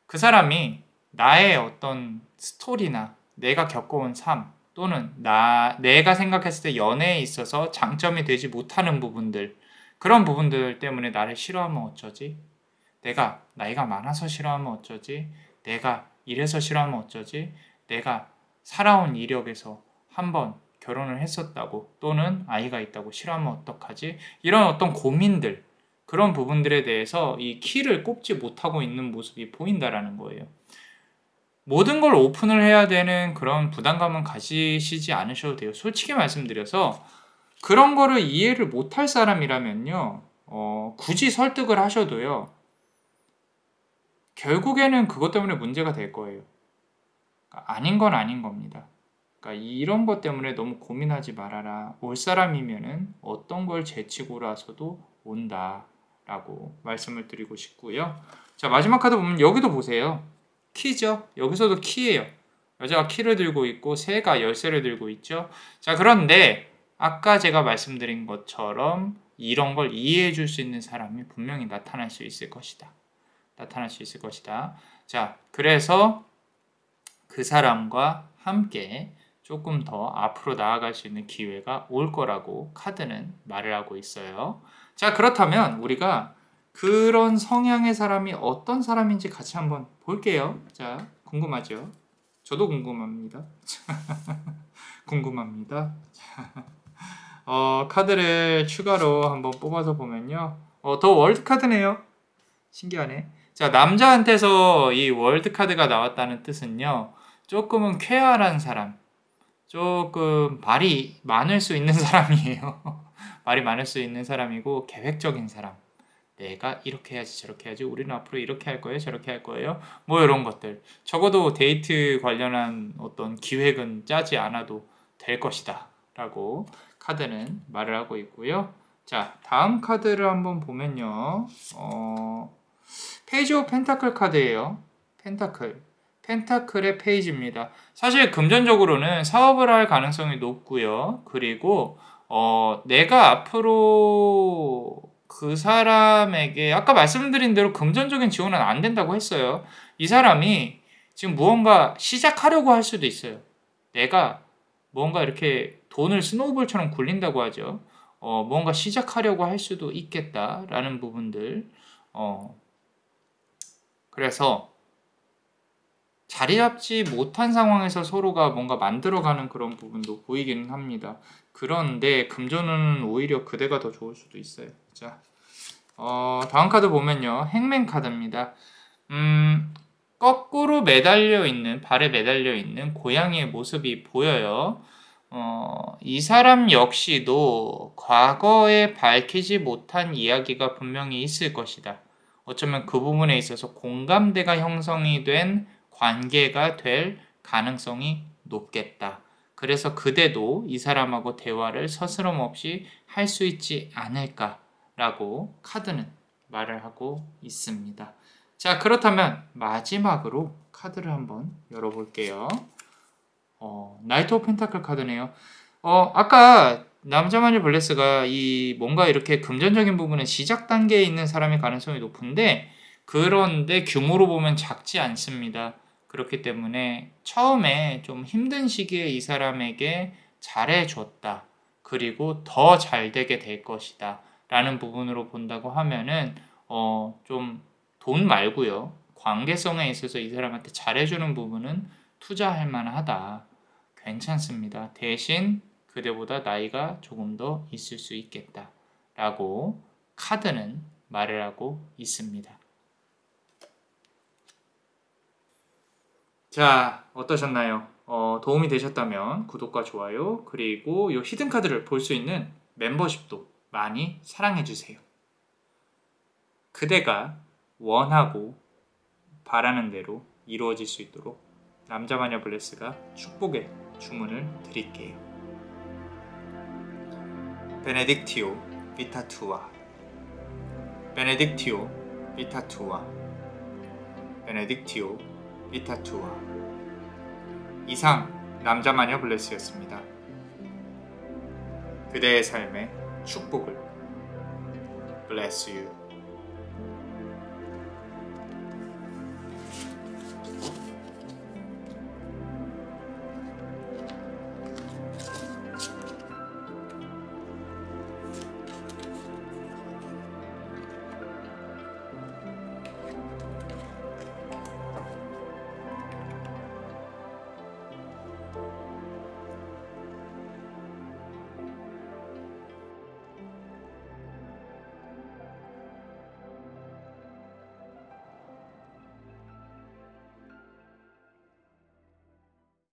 Speaker 1: 그 사람이 나의 어떤 스토리나 내가 겪어온 삶 또는 내가 생각했을 때 연애에 있어서 장점이 되지 못하는 부분들, 그런 부분들 때문에 나를 싫어하면 어쩌지? 내가 나이가 많아서 싫어하면 어쩌지? 내가 이래서 싫어하면 어쩌지? 내가 살아온 이력에서 한번 결혼을 했었다고 또는 아이가 있다고 싫어하면 어떡하지? 이런 어떤 고민들, 그런 부분들에 대해서 이 키를 꼽지 못하고 있는 모습이 보인다라는 거예요. 모든 걸 오픈을 해야 되는 그런 부담감은 가지시지 않으셔도 돼요. 솔직히 말씀드려서 그런 거를 이해를 못할 사람이라면요, 굳이 설득을 하셔도요, 결국에는 그것 때문에 문제가 될 거예요. 그러니까 아닌 건 아닌 겁니다. 그러니까 이런 것 때문에 너무 고민하지 말아라. 올 사람이면은 어떤 걸 제치고라서도 온다라고 말씀을 드리고 싶고요. 자, 마지막 카드 보면 여기도 보세요. 키죠? 여기서도 키예요. 여자가 키를 들고 있고 새가 열쇠를 들고 있죠. 자, 그런데 아까 제가 말씀드린 것처럼 이런 걸 이해해 줄 수 있는 사람이 분명히 나타날 수 있을 것이다. 나타날 수 있을 것이다. 자, 그래서 그 사람과 함께 조금 더 앞으로 나아갈 수 있는 기회가 올 거라고 카드는 말을 하고 있어요. 자, 그렇다면 우리가 그런 성향의 사람이 어떤 사람인지 같이 한번 볼게요. 자, 궁금하죠? 저도 궁금합니다. 궁금합니다. 카드를 추가로 한번 뽑아서 보면요. 더 월드 카드네요. 신기하네. 자, 남자한테서 이 월드 카드가 나왔다는 뜻은요, 조금은 쾌활한 사람, 조금 말이 많을 수 있는 사람이에요. 말이 많을 수 있는 사람이고 계획적인 사람. 내가 이렇게 해야지 저렇게 해야지, 우리는 앞으로 이렇게 할 거예요 저렇게 할 거예요, 뭐 이런 것들. 적어도 데이트 관련한 어떤 기획은 짜지 않아도 될 것이다 라고 카드는 말을 하고 있고요. 자, 다음 카드를 한번 보면요, 페이지 오브 펜타클 카드예요. 펜타클의 페이지입니다. 사실 금전적으로는 사업을 할 가능성이 높고요. 그리고 내가 앞으로 그 사람에게 아까 말씀드린 대로 금전적인 지원은 안 된다고 했어요. 이 사람이 지금 무언가 시작하려고 할 수도 있어요. 내가 뭔가 이렇게 돈을 스노우볼처럼 굴린다고 하죠. 뭔가 시작하려고 할 수도 있겠다라는 부분들. 그래서 자리 잡지 못한 상황에서 서로가 뭔가 만들어가는 그런 부분도 보이기는 합니다. 그런데 금전은 오히려 그대가 더 좋을 수도 있어요. 자, 다음 카드 보면요, 행맨 카드입니다. 거꾸로 매달려 있는, 발에 매달려 있는 고양이의 모습이 보여요. 이 사람 역시도 과거에 밝히지 못한 이야기가 분명히 있을 것이다. 어쩌면 그 부분에 있어서 공감대가 형성이 된 관계가 될 가능성이 높겠다. 그래서 그대도 이 사람하고 대화를 서스럼 없이 할 수 있지 않을까라고 카드는 말을 하고 있습니다. 자, 그렇다면 마지막으로 카드를 한번 열어볼게요. 나이트 오브 펜타클 카드네요. 아까 남자마녀 블레스가 이 뭔가 이렇게 금전적인 부분에 시작 단계에 있는 사람의 가능성이 높은데, 그런데 규모로 보면 작지 않습니다. 그렇기 때문에 처음에 좀 힘든 시기에 이 사람에게 잘해줬다. 그리고 더 잘 되게 될 것이다. 라는 부분으로 본다고 하면은, 좀 돈 말고요, 관계성에 있어서 이 사람한테 잘해주는 부분은 투자할 만하다. 괜찮습니다. 대신 그대보다 나이가 조금 더 있을 수 있겠다. 라고 카드는 말을 하고 있습니다. 자, 어떠셨나요? 도움이 되셨다면 구독과 좋아요, 그리고 이 히든 카드를 볼 수 있는 멤버십도 많이 사랑해주세요. 그대가 원하고 바라는 대로 이루어질 수 있도록 남자마녀 블레스가 축복의 주문을 드릴게요. 베네딕티오 비타투아, 베네딕티오 비타투아, 베네딕티오 비타투아. 이상 남자마녀 블레스였습니다. 그대의 삶에 축복을. Bless you.